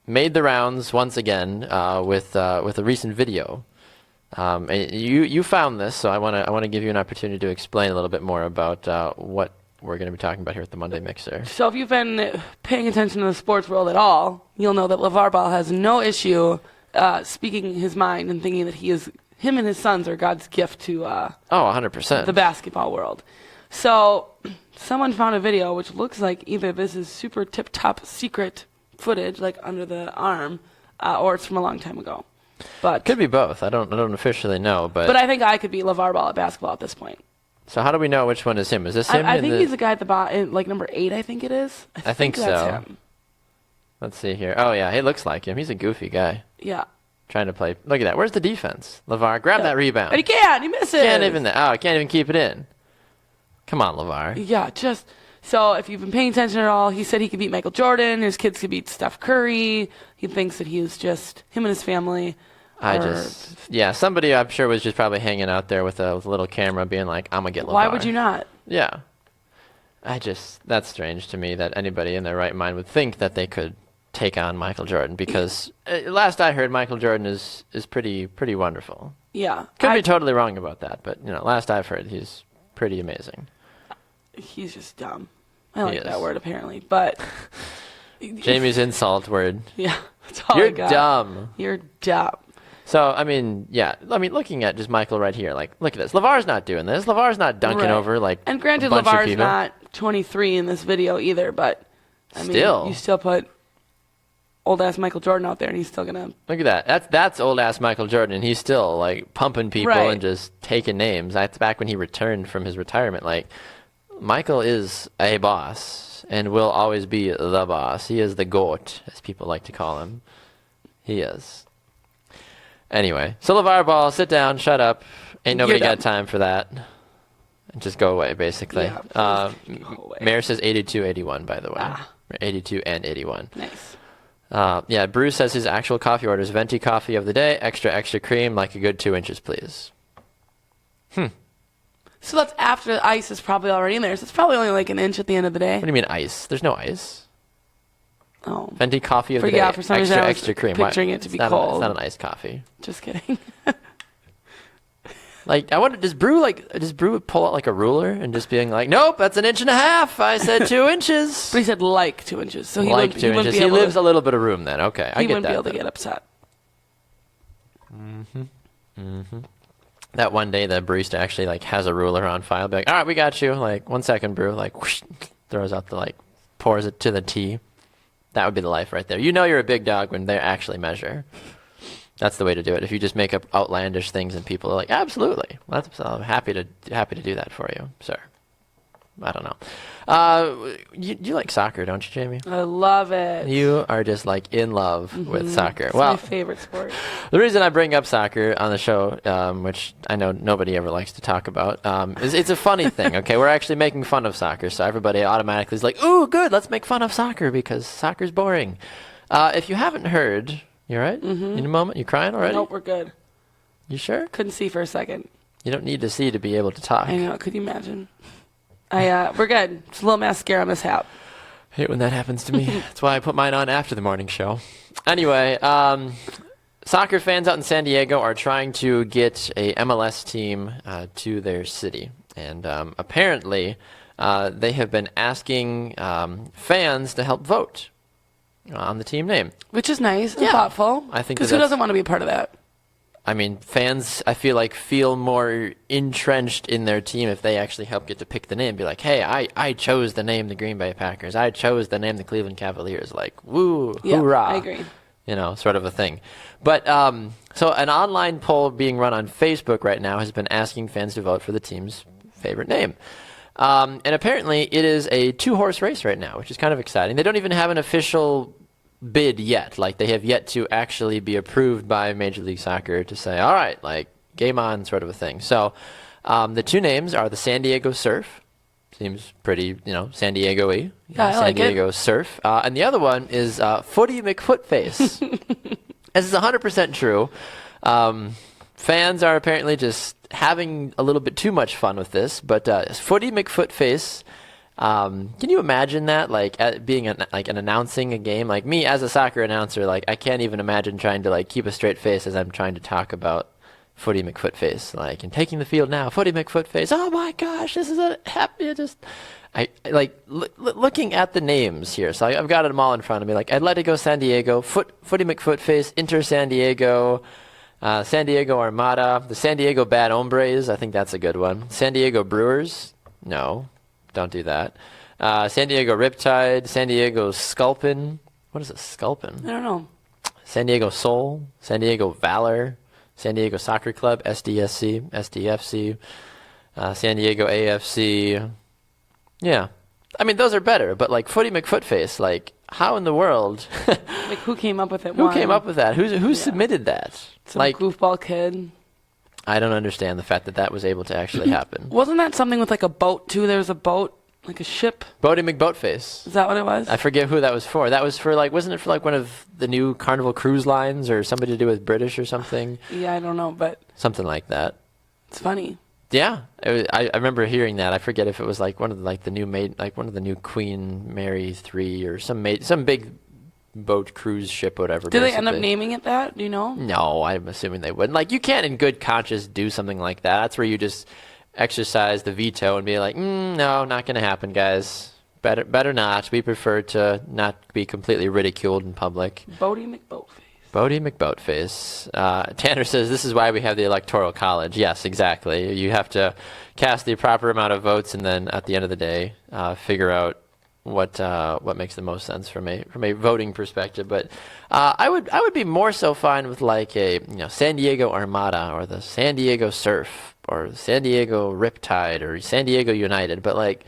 made the rounds once again with a recent video. And you found this, so I want to give you an opportunity to explain a little bit more about what we're going to be talking about here at the Monday Mixer. So if you've been paying attention to the sports world at all, you'll know that LaVar Ball has no issue speaking his mind and thinking that him and his sons are God's gift to 100%. the basketball world. So someone found a video which looks like either this is super tip-top secret footage, like under the arm, or it's from a long time ago. But Could be both. I don't officially know, but I think I could be LaVar Ball at basketball at this point. So how do we know which one is him? Is this him? I in think the- he's the guy at the bottom, like number 8, I think it is. I think that's so. him. Let's see here. Oh yeah, he looks like him. He's a goofy guy Yeah. trying to play. Look at that. Where's the defense? LaVar, grab that rebound. And he can't. He misses. Can't even keep it in. Come on, LaVar. Yeah, so if you've been paying attention at all, he said he could beat Michael Jordan. His kids could beat Steph Curry. He thinks that he's just him and his family. Somebody I'm sure was just probably hanging out there with a little camera being like, I'm going to get LaVar. Why would you not? Yeah. That's strange to me that anybody in their right mind would think that they could take on Michael Jordan because last I heard Michael Jordan is pretty wonderful. Yeah. Could be totally wrong about that, but last I've heard he's pretty amazing. He's just dumb. I like is. that word apparently, but Jamie's insult word. yeah, that's all You're I got. dumb. You're dumb. So, looking at just Michael right here, like, look at this. LaVar's not doing this. LaVar's not dunking Right. over, like, And granted, a bunch of LaVar's people. not 23 in this video either, but I mean, Still. you still put old ass Michael Jordan out there, and he's still gonna. Look at that. That's old-ass Michael Jordan, and he's still, like, pumping people Right. and just taking names. That's back when he returned from his retirement. Like, Michael is a boss and will always be the boss. He is the GOAT, as people like to call him. He is. Anyway, so LaVar Ball, sit down, shut up. Ain't nobody You're got dumb. time for that. Just go away, basically. Yeah, go away. Mayor says 82-81, by the way. 82 and 81. Nice. Yeah, Brew says his actual coffee order is venti coffee of the day, extra cream, like a good 2 inches, please. So that's after the ice is probably already in there. So it's probably only like an inch at the end of the day. What do you mean ice? There's no ice. Oh. Venti coffee of the day, Yeah, for some reason I was extra cream. picturing it to be It's cold. not an iced coffee. Just kidding. Like, I wonder, does Brew pull out like a ruler and just being like, nope, that's an inch and a half. I said 2 inches. But he said like 2 inches. So he Like wouldn't, 2 he wouldn't inches. be He able lives to, a little bit of room then. Okay, I he get wouldn't that. be able to then. get upset. That one day the barista actually like has a ruler on file, be like, all right, we got you. Like, 1 second, Brew. Like, whoosh, throws out the like, pours it to the tea. That would be the life right there. You know you're a big dog when they actually measure. That's the way to do it. If you just make up outlandish things and people are like, absolutely, I'm happy to do that for you, sir. I don't know. You like soccer, don't you, Jamie? I love it. You are just like in love with soccer. It's Well, my favorite sport. the reason I bring up soccer on the show, which I know nobody ever likes to talk about, is it's a funny thing, okay? We're actually making fun of soccer, so everybody automatically is like, ooh, good, let's make fun of soccer because soccer's boring. If you haven't heard, you all right? In a moment? You crying already? Nope, we're good. You sure? Couldn't see for a second. You don't need to see to be able to talk. I know. Could you imagine? We're good. It's a little mascara mishap. I hate when that happens to me. That's why I put mine on after the morning show. Anyway, soccer fans out in San Diego are trying to get a MLS team to their city. And apparently, they have been asking fans to help vote on the team name. Which is nice and Yeah. thoughtful. I think Because that who that's- doesn't want to be a part of that? I mean, fans, I feel like, feel more entrenched in their team if they actually help get to pick the name. Be like, hey, I chose the name the Green Bay Packers. I chose the name the Cleveland Cavaliers. Like, woo, Yeah, hoorah. I agree. You know, sort of a thing. But so an online poll being run on Facebook right now has been asking fans to vote for the team's favorite name. And apparently it is a 2-horse race right now, which is kind of exciting. They don't even have an official bid yet. Like, they have yet to actually be approved by Major League Soccer to say, all right, like, game on, sort of a thing. So the two names are the San Diego Surf. Seems pretty, San Diego-y. Yeah, I San like it. Diego Surf. And the other one is Footy McFootface. This is 100% true. Fans are apparently just having a little bit too much fun with this. But Footy McFootface, can you imagine that? Like, being an announcing a game? Like, me as a soccer announcer, like, I can't even imagine trying to, like, keep a straight face as I'm trying to talk about Footy McFootface, like, and taking the field now, Footy McFootface. Oh my gosh, this is a happy. Looking at the names here. So I've got them all in front of me. Like, Atletico San Diego, Footy McFootface, Inter San Diego, San Diego Armada, the San Diego Bad Hombres. I think that's a good one. San Diego Brewers. No, don't do that. San Diego Riptide, San Diego Sculpin. What is a Sculpin? I don't know. San Diego Soul, San Diego Valor, San Diego Soccer Club, SDSC, SDFC, San Diego AFC. Yeah. I mean, those are better, but like Footy McFootface, like, how in the world? Like, who came up with it? Who came up with that? Who submitted that? Some Like, goofball kid. I don't understand the fact that that was able to actually happen. Wasn't that something with like a boat too? There was a boat, like a ship. Bodie McBoatface. Is that what it was? I forget who that was for. That was for, like, wasn't it for like one of the new Carnival Cruise Lines or somebody to do with British or something? Yeah, I don't know, but Something like that. it's funny. Yeah, I remember hearing that. I forget if it was like one of the new Queen Mary 3 or some big boat cruise ship, whatever. Did they end up basically. naming it that? Do you know? No, I'm assuming they wouldn't. Like, you can't in good conscience do something like that. That's where you just exercise the veto and be like, no, not going to happen, guys. Better not. We prefer to not be completely ridiculed in public. Bodie McBoatface. Bodie McBoatface. Tanner says this is why we have the Electoral College. Yes, exactly. You have to cast the proper amount of votes, and then at the end of the day, figure out what makes the most sense from a voting perspective. But I would be more so fine with like a San Diego Armada or the San Diego Surf or San Diego Riptide or San Diego United. But like,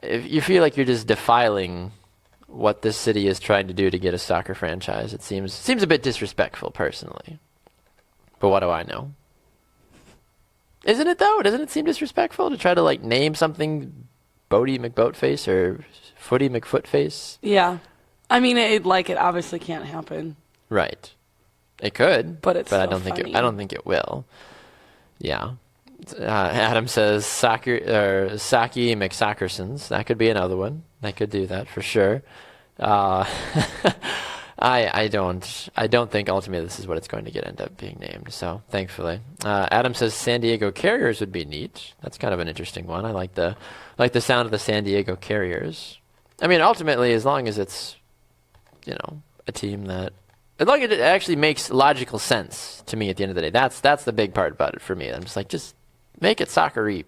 if you feel like you're just defiling what this city is trying to do to get a soccer franchise, it seems a bit disrespectful, personally. But what do I know? Isn't it, though? Doesn't it seem disrespectful to try to, like, name something Bodie McBoatface or Footy McFootface? Yeah. I mean, it obviously can't happen. Right. It could, but it's I don't think funny. I don't think it will. Yeah. Adam says Saki McSockersons. That could be another one. They could do that for sure. I don't think ultimately this is what it's going to end up being named. So thankfully, Adam says San Diego Carriers would be neat. That's kind of an interesting one. I like the sound of the San Diego Carriers. I mean, ultimately, as long as it's a team that, as long as it actually makes logical sense to me at the end of the day. That's the big part about it for me. I'm just like, just make it soccer-y.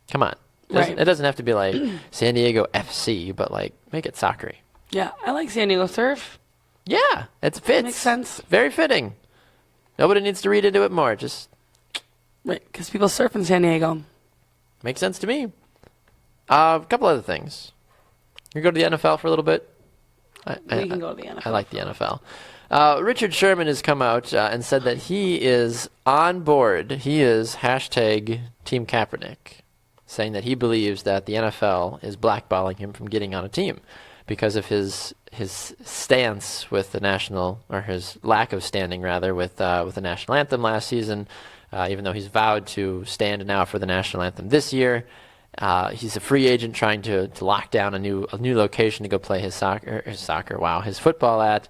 Come on. Right. It doesn't have to be like San Diego FC, but like make it soccer-y. Yeah, I like San Diego Surf. Yeah, it fits. Makes sense. Very fitting. Nobody needs to read into it more. Just Right, because people surf in San Diego. makes sense to me. A couple other things. You go to the NFL for a little bit? We can go to the NFL. I like the NFL. Richard Sherman has come out and said that he is on board. He is hashtag Team Kaepernick, saying that he believes that the NFL is blackballing him from getting on a team because of his stance with the national, or his lack of standing rather, with the national anthem last season. Even though he's vowed to stand now for the national anthem this year, he's a free agent trying to lock down a new location to go play his football at.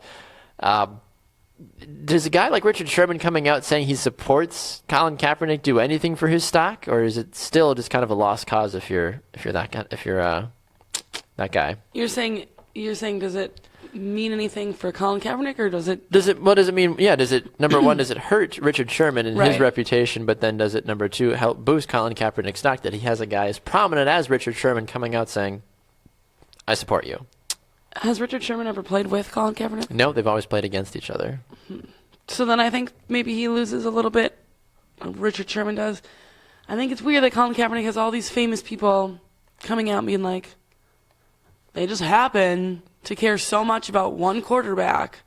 Does a guy like Richard Sherman coming out saying he supports Colin Kaepernick do anything for his stock, or is it still just kind of a lost cause if you're that guy? You're saying does it mean anything for Colin Kaepernick, or does it? What does it mean? Yeah, does it, number one, does it hurt Richard Sherman and his Right. reputation, but then does it, number two, help boost Colin Kaepernick's stock that he has a guy as prominent as Richard Sherman coming out saying, I support you? Has Richard Sherman ever played with Colin Kaepernick? No, they've always played against each other. So then I think maybe he loses a little bit. Richard Sherman does. I think it's weird that Colin Kaepernick has all these famous people coming out and being like, they just happen to care so much about one quarterback.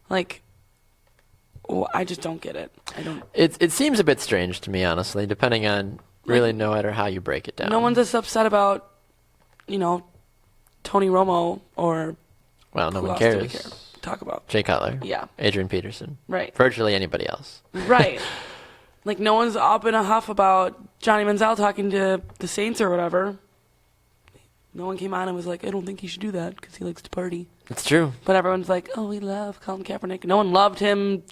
Like, I just don't get it. I don't. It seems a bit strange to me, honestly, depending on really no matter how you break it down. No one's as upset about, Tony Romo or Well, no who one else do we cares. care? Talk about. Jay Cutler. Yeah. Adrian Peterson. Right. Virtually anybody else. Right. Like, no one's up in a huff about Johnny Manziel talking to the Saints or whatever. No one came on and was like, I don't think he should do that because he likes to party. It's true. But everyone's like, oh, we love Colin Kaepernick. No one loved him.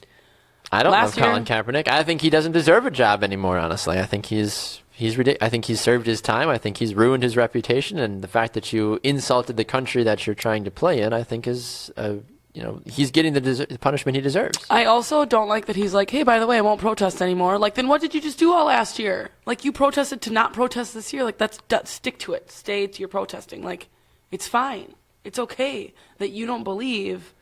I don't Last love Colin Kaepernick. I think he doesn't deserve a job anymore, honestly. I think he's ridiculous. I think he's served his time. I think he's ruined his reputation, and the fact that you insulted the country that you're trying to play in, I think is, he's getting the punishment he deserves. I also don't like that he's like, hey, by the way, I won't protest anymore. Like, then what did you just do all last year? Like, you protested to not protest this year. Like, stick to it. Stay to your protesting. Like, it's fine. It's okay that you don't believe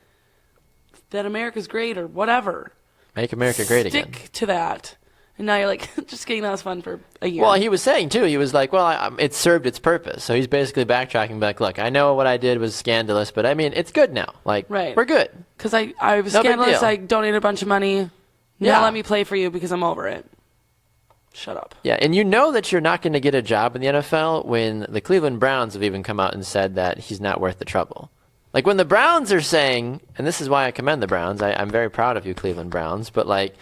that America's great or whatever. Make America great again. Stick to that. And now you're like, just kidding, that was fun for a year. Well, he was saying, too, he was like, well, it served its purpose. So he's basically backtracking back, look, I know what I did was scandalous, but I mean, it's good now. Like, Right. We're good. Because I was No big scandalous. deal. I donated a bunch of money. Now Yeah. let me play for you because I'm over it. Shut up. Yeah, and you know that you're not going to get a job in the NFL when the Cleveland Browns have even come out and said that he's not worth the trouble. Like, when the Browns are saying, and this is why I commend the Browns, I'm very proud of you, Cleveland Browns, but, like,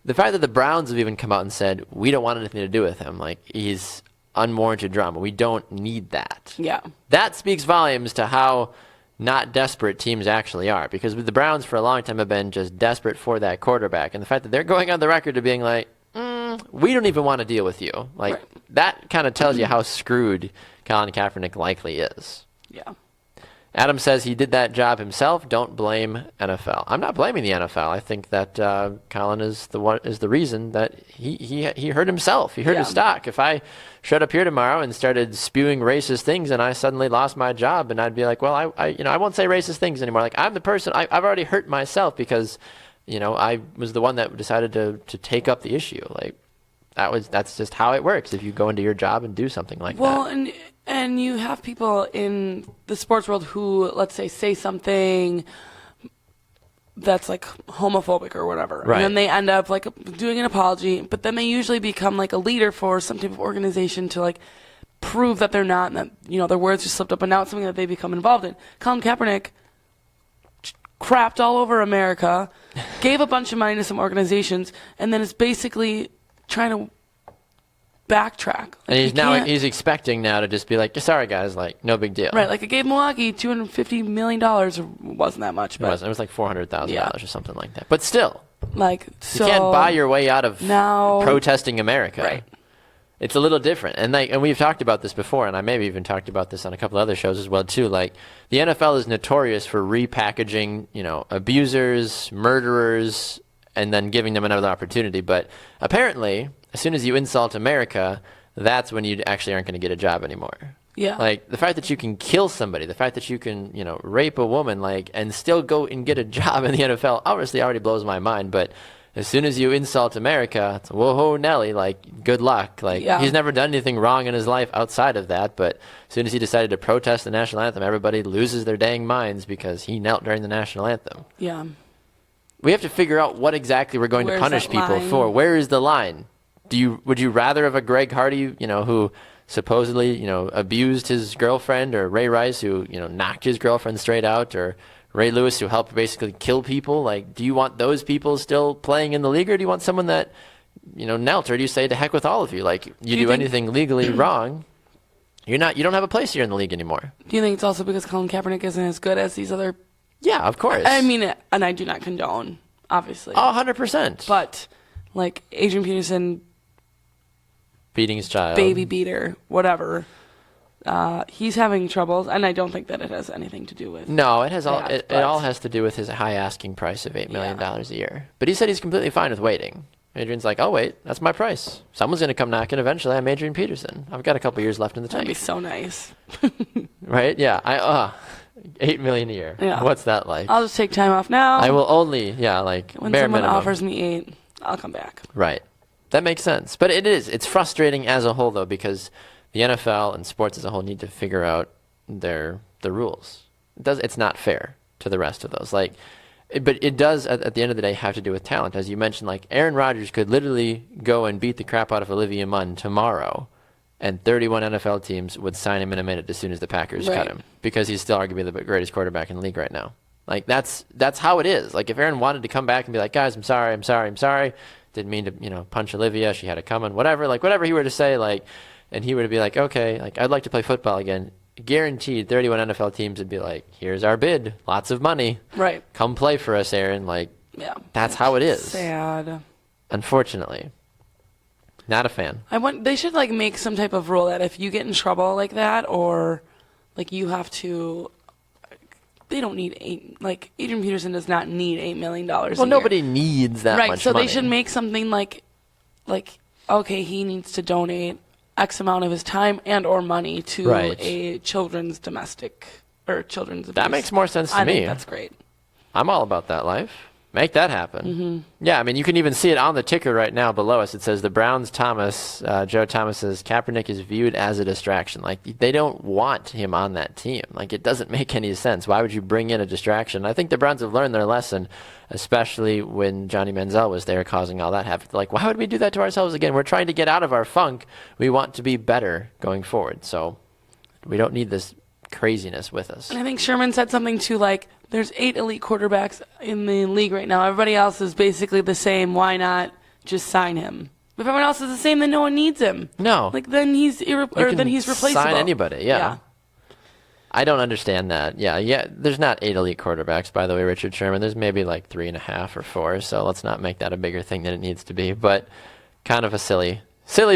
the fact that the Browns have even come out and said, we don't want anything to do with him, like, he's unwarranted drama. We don't need that. Yeah. That speaks volumes to how not desperate teams actually are, because the Browns for a long time have been just desperate for that quarterback, and the fact that they're going on the record to being like, we don't even want to deal with you. Like, Right. that kind of tells you how screwed Colin Kaepernick likely is. Yeah. Adam says he did that job himself. Don't blame NFL. I'm not blaming the NFL. I think that Colin is the reason that he hurt himself. He hurt his Yeah. stock. If I showed up here tomorrow and started spewing racist things, and I suddenly lost my job, and I'd be like, well, I won't say racist things anymore. Like, I'm the person. I've already hurt myself because, I was the one that decided to take up the issue. Like, that's just how it works if you go into your job and do something like that. Well, and you have people in the sports world who, let's say something that's like homophobic or whatever. Right. And then they end up like doing an apology, but then they usually become like a leader for some type of organization to like prove that they're not, and that, you know, their words just slipped up, and now it's something that they become involved in. Colin Kaepernick crapped all over America, gave a bunch of money to some organizations, and then is basically trying to backtrack. Like, and he's expecting now to just be like, sorry guys, like no big deal. Right, like it gave Milwaukee $250 million, or wasn't that much, but It was like $400,000 or something like that. But still, like, so you can't buy your way out of now protesting America. Right. It's a little different, and we've talked about this before, and I maybe even talked about this on a couple other shows as well too. Like, the NFL is notorious for repackaging, you know, abusers, murderers, and then giving them another opportunity. But apparently, as soon as you insult America, that's when you actually aren't going to get a job anymore. Yeah. Like, the fact that you can kill somebody, the fact that you can, you know, rape a woman, like, and still go and get a job in the NFL, obviously already blows my mind. But as soon as you insult America, it's whoa, Nelly, like, good luck. Like, he's never done anything wrong in his life outside of that, but as soon as he decided to protest the national anthem, everybody loses their dang minds because he knelt during the national anthem. Yeah. We have to figure out what exactly we're going to punish people for. Where is the line? Would you rather have a Greg Hardy, you know, who supposedly, you know, abused his girlfriend, or Ray Rice, who, you know, knocked his girlfriend straight out, or Ray Lewis, who helped basically kill people? Like, do you want those people still playing in the league, or do you want someone that, you know, knelt, or do you say to heck with all of you? Like, you do anything legally wrong, you don't have a place here in the league anymore. Do you think it's also because Colin Kaepernick isn't as good as these other? Yeah, of course. I mean, and I do not condone, obviously. 100%. But like Adrian Peterson, beating his child, baby beater, whatever. He's having troubles, and I don't think that it has anything to do with. No, it has it all has to do with his high asking price of $8 million a year. But he said he's completely fine with waiting. Adrian's like, oh wait, that's my price. Someone's going to come knocking eventually. I'm Adrian Peterson. I've got a couple years left in the tank. That'd be so nice. Right? Yeah. $8 million a year. Yeah. What's that like? I'll just take time off now. I will only, like, when bare someone minimum. offers me 8, I'll come back. Right. That makes sense. But it's frustrating as a whole, though, because the NFL and sports as a whole need to figure out the rules. It's not fair to the rest of those. Like, but it does, at the end of the day, have to do with talent. As you mentioned, like, Aaron Rodgers could literally go and beat the crap out of Olivia Munn tomorrow, and 31 NFL teams would sign him in a minute as soon as the Packers cut him, because he's still arguably the greatest quarterback in the league right now. Like, that's how it is. Like, if Aaron wanted to come back and be like, guys, I'm sorry, didn't mean to, you know, punch Olivia, she had it coming, whatever he were to say, like, and he were to be like, okay, like, I'd like to play football again, guaranteed 31 NFL teams would be like, here's our bid, lots of money, right, come play for us, Aaron. Like, that's how it is. Sad. Unfortunately. Not a fan. They should like make some type of rule that if you get in trouble like that, or like you have to, they don't need Adrian Peterson does not need $8 million. Well, nobody needs that much money. Right, so they should make something like, okay, he needs to donate X amount of his time and or money to a children's abuse. That makes more sense to me. I think that's great. I'm all about that life. Make that happen. Mm-hmm. Yeah, I mean, you can even see it on the ticker right now below us. It says the Browns' Joe Thomas says Kaepernick is viewed as a distraction. Like, they don't want him on that team. Like, it doesn't make any sense. Why would you bring in a distraction? I think the Browns have learned their lesson, especially when Johnny Manziel was there causing all that havoc. Like, why would we do that to ourselves again? We're trying to get out of our funk. We want to be better going forward. So we don't need this craziness with us. And I think Sherman said something too, like, there's 8 elite quarterbacks in the league right now. Everybody else is basically the same. Why not just sign him? If everyone else is the same, then no one needs him. No. Like, then he's replaceable. Sign anybody, yeah. I don't understand that. Yeah. There's not 8 elite quarterbacks, by the way, Richard Sherman. There's maybe like 3.5 or 4, so let's not make that a bigger thing than it needs to be. But kind of a silly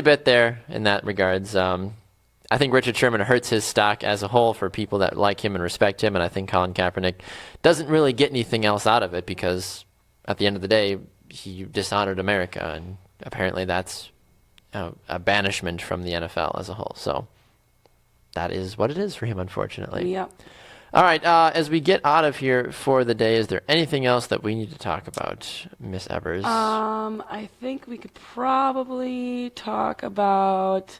bit there in that regards. I think Richard Sherman hurts his stock as a whole for people that like him and respect him, and I think Colin Kaepernick doesn't really get anything else out of it because at the end of the day, he dishonored America, and apparently that's a banishment from the NFL as a whole. So that is what it is for him, unfortunately. Yeah. All right, as we get out of here for the day, is there anything else that we need to talk about, Miss Evers? I think we could probably talk about,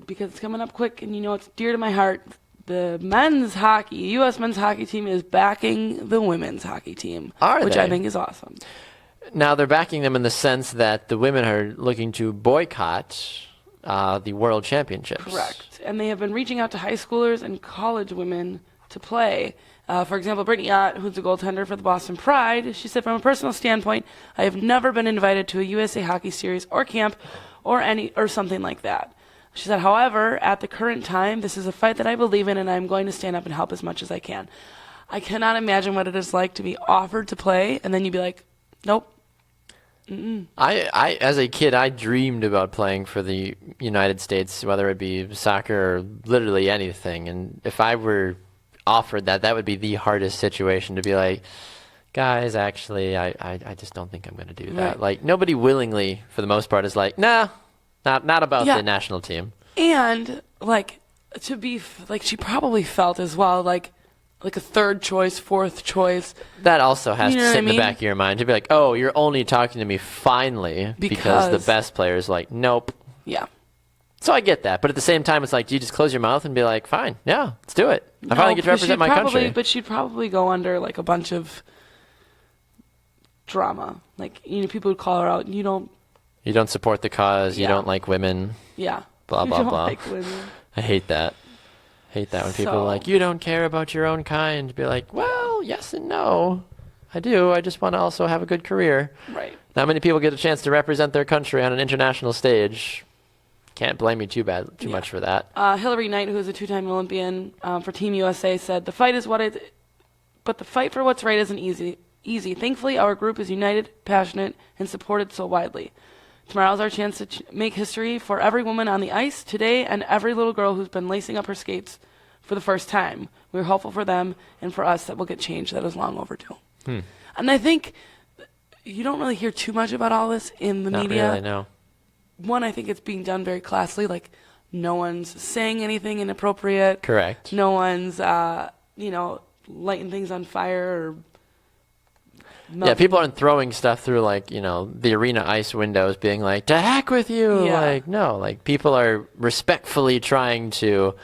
because it's coming up quick and you know it's dear to my heart, the men's hockey, U.S. men's hockey team is backing the women's hockey team, which they? I think is awesome. Now they're backing them in the sense that the women are looking to boycott the World Championships. Correct. And they have been reaching out to high schoolers and college women to play. For example, Brittany Ott, who's a goaltender for the Boston Pride, she said, from a personal standpoint, I have never been invited to a USA Hockey Series or camp or something like that. She said, however, at the current time, this is a fight that I believe in, and I'm going to stand up and help as much as I can. I cannot imagine what it is like to be offered to play, and then you'd be like, nope. Mm-mm. I as a kid, I dreamed about playing for the United States, whether it be soccer or literally anything. And if I were offered that, that would be the hardest situation to be like, guys, actually, I just don't think I'm going to do that. Right. Like, nobody willingly, for the most part, is like, nah, not about Yeah. the national team. And, like, to be, like, she probably felt as well, like a third choice, fourth choice. That also has You know to what sit I in the mean? back of your mind to be like, oh, you're only talking to me finally because the Because- best player's like, nope. Yeah. So I get that. But at the same time, it's like, do you just close your mouth and be like, fine, yeah, let's do it. I finally get to because represent my she'd probably- country. But she'd probably go under, like, a bunch of drama. Like, people would call her out. You don't support the cause. You Yeah. don't like women. Yeah. Blah, You blah, don't blah. like women. I hate that. Hate that when people are So- like, you don't care about your own kind. Be like, well, yes and no. I do. I just want to also have a good career. Right. Not many people get a chance to represent their country on an international stage. Can't blame you too much for that. Hillary Knight, who is a two-time Olympian for Team USA, said, the fight for what's right isn't easy. Thankfully, our group is united, passionate, and supported so widely. Tomorrow's our chance to make history for every woman on the ice today and every little girl who's been lacing up her skates for the first time. We're hopeful for them and for us that we'll get change that is long overdue. And I think you don't really hear too much about all this in the Not media. really, no. One, I think it's being done very classily. Like, no one's saying anything inappropriate. Correct. No one's, lighting things on fire or Yeah, people aren't throwing stuff through, like, the arena ice windows being like, to heck with you. Yeah. Like, no, like, people are respectfully trying to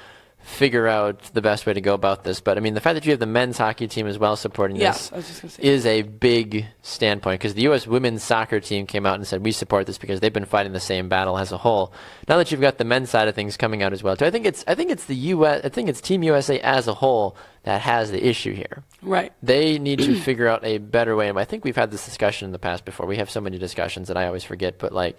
figure out the best way to go about this. But, I mean, the fact that you have the men's hockey team as well supporting Yes, this I was just going to say. is a big standpoint, because the U.S. women's soccer team came out and said, we support this because they've been fighting the same battle as a whole. Now that you've got the men's side of things coming out as well, too, I think it's the U.S. I think it's Team USA as a whole that has the issue here. Right. They need to figure out a better way. And I think we've had this discussion in the past before. We have so many discussions that I always forget, but like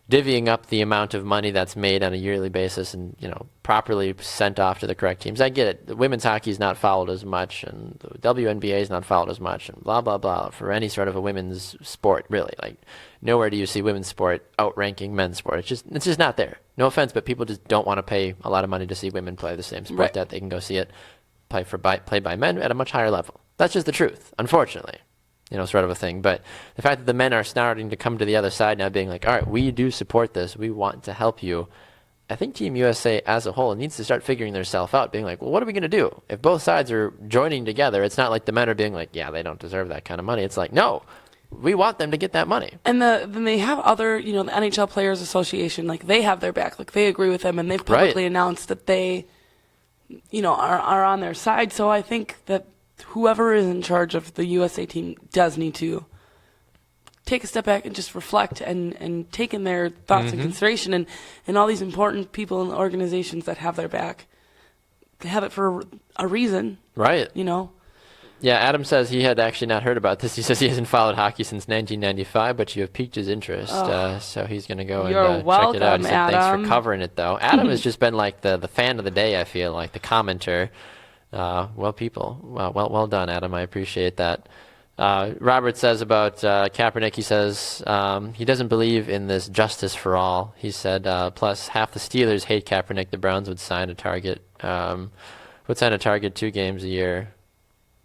divvying up the amount of money that's made on a yearly basis and, properly sent off to the correct teams. I get it. The women's hockey is not followed as much, and the WNBA is not followed as much, and blah, blah, blah, for any sort of a women's sport, really. Like, nowhere do you see women's sport outranking men's sport. It's just not there. No offense, but people just don't want to pay a lot of money to see women play the same sport Right. that they can go see it played by men at a much higher level. That's just the truth, unfortunately. Sort of a thing. But the fact that the men are starting to come to the other side now, being like, all right, we do support this. We want to help you. I think Team USA as a whole needs to start figuring themselves out, being like, well, what are we going to do? If both sides are joining together, it's not like the men are being like, yeah, they don't deserve that kind of money. It's like, no, we want them to get that money. And then they have other, the NHL Players Association, like, they have their back. Like, they agree with them, and they've publicly announced that they, are on their side. So I think that whoever is in charge of the USA team does need to take a step back and just reflect and take in their thoughts and consideration, and all these important people in the organizations that have their back. They have it for a reason, Right. Yeah, Adam says he had actually not heard about this. He says he hasn't followed hockey since 1995, but you have piqued his interest, so he's going to go and You're check it out. welcome, He said, thanks Adam. for covering it, though. Adam has just been like the fan of the day, I feel, like the commenter. Well done, Adam. I appreciate that. Robert says about Kaepernick, he says he doesn't believe in this justice for all. He said, plus half the Steelers hate Kaepernick. The Browns would sign a target 2 games a year.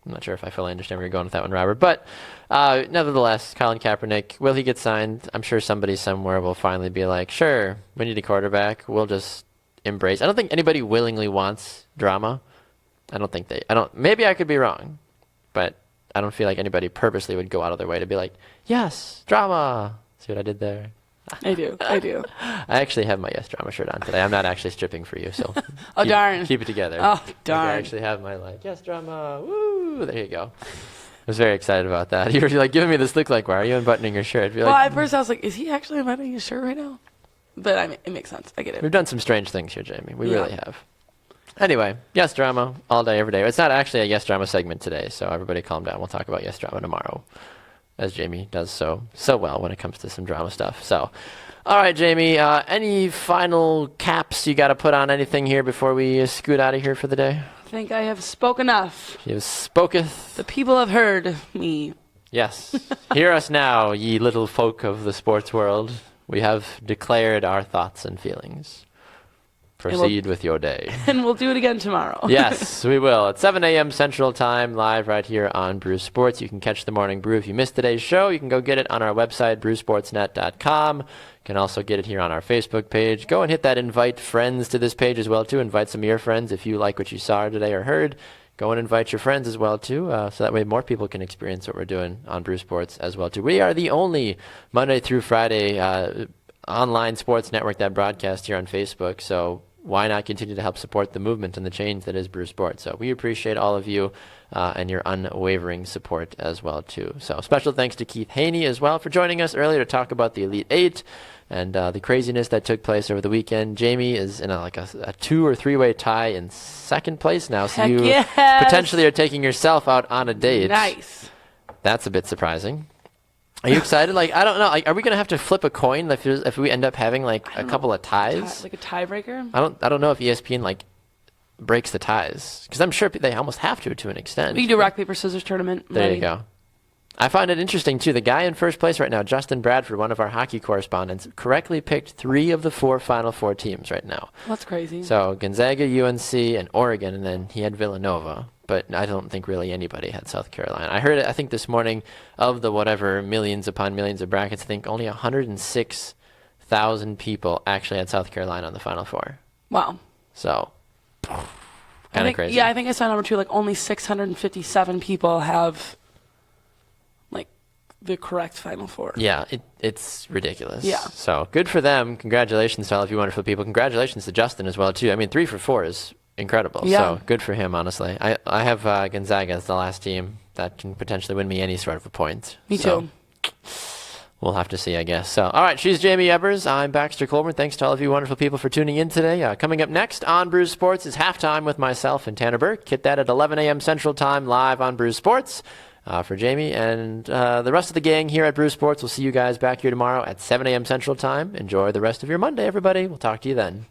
I'm not sure if I fully understand where you're going with that one, Robert. But nevertheless, Colin Kaepernick, will he get signed? I'm sure somebody somewhere will finally be like, sure, we need a quarterback. We'll just embrace. I don't think anybody willingly wants drama. Maybe I could be wrong, but I don't feel like anybody purposely would go out of their way to be like, yes, drama. See what I did there? I do. I actually have my Yes Drama shirt on today. I'm not actually stripping for you, so Oh, darn. keep it together. Oh, Like, darn. I actually have my Yes Drama. Woo! There you go. I was very excited about that. You were like giving me this look like, why are you unbuttoning your shirt? Well, at first I was like, is he actually unbuttoning his shirt right now? But I mean, it makes sense. I get it. We've done some strange things here, Jamie. We Yeah. really have. Anyway, Yes Drama all day, every day. It's not actually a Yes Drama segment today, so everybody calm down. We'll talk about Yes Drama tomorrow, as Jamie does so well when it comes to some drama stuff. So, all right, Jamie, any final caps you got to put on anything here before we scoot out of here for the day? I think I have spoke enough. You spoketh. The people have heard me. Yes. Hear us now, ye little folk of the sports world. We have declared our thoughts and feelings. Proceed with your day. And we'll do it again tomorrow. Yes, we will. At 7 a.m. Central Time, live right here on Brew Sports. You can catch the Morning Brew. If you missed today's show, you can go get it on our website, brewsportsnet.com. You can also get it here on our Facebook page. Go and hit that invite friends to this page as well, too. Invite some of your friends if you like what you saw today or heard. Go and invite your friends as well, too, so that way more people can experience what we're doing on Brew Sports as well, too. We are the only Monday through Friday online sports network that broadcasts here on Facebook, so why not continue to help support the movement and the change that is Brew Sports? So we appreciate all of you and your unwavering support as well, too. So special thanks to Keith Hoehne as well for joining us earlier to talk about the Elite Eight and the craziness that took place over the weekend. Jamie is in a 2 or 3 way tie in second place now, so Heck you yes. potentially are taking yourself out on a date. Nice. That's a bit surprising. Are you excited? I don't know. Are we gonna have to flip a coin if we end up having a couple of ties? Like a tiebreaker? I don't know if ESPN breaks the ties, because I'm sure they almost have to an extent. We can do rock, paper, scissors tournament. There you go. I find it interesting too. The guy in first place right now, Justin Bradford, one of our hockey correspondents, correctly picked 3 of the 4 Final Four teams right now. That's crazy. So Gonzaga, UNC, and Oregon, and then he had Villanova. But I don't think really anybody had South Carolina. I heard it, I think this morning, of the whatever millions upon millions of brackets, I think only 106,000 people actually had South Carolina on the Final Four. Wow. So, kind of crazy. Yeah, I think I saw number 2, only 657 people have, the correct Final Four. Yeah, it's ridiculous. Yeah. So, good for them. Congratulations to all of you wonderful people. Congratulations to Justin as well, too. I mean, 3 for 4 is incredible. Yeah. So good for him, honestly. I have Gonzaga as the last team that can potentially win me any sort of a point. Me too. We'll have to see, I guess. So, all right, she's Jamie Evers. I'm Baxter Colburn. Thanks to all of you wonderful people for tuning in today. Coming up next on Brew Sports is Halftime with myself and Tanner Burke. Get that at 11 a.m. Central Time live on Brew Sports. For Jamie and the rest of the gang here at Brew Sports, we'll see you guys back here tomorrow at 7 a.m. Central Time. Enjoy the rest of your Monday, everybody. We'll talk to you then.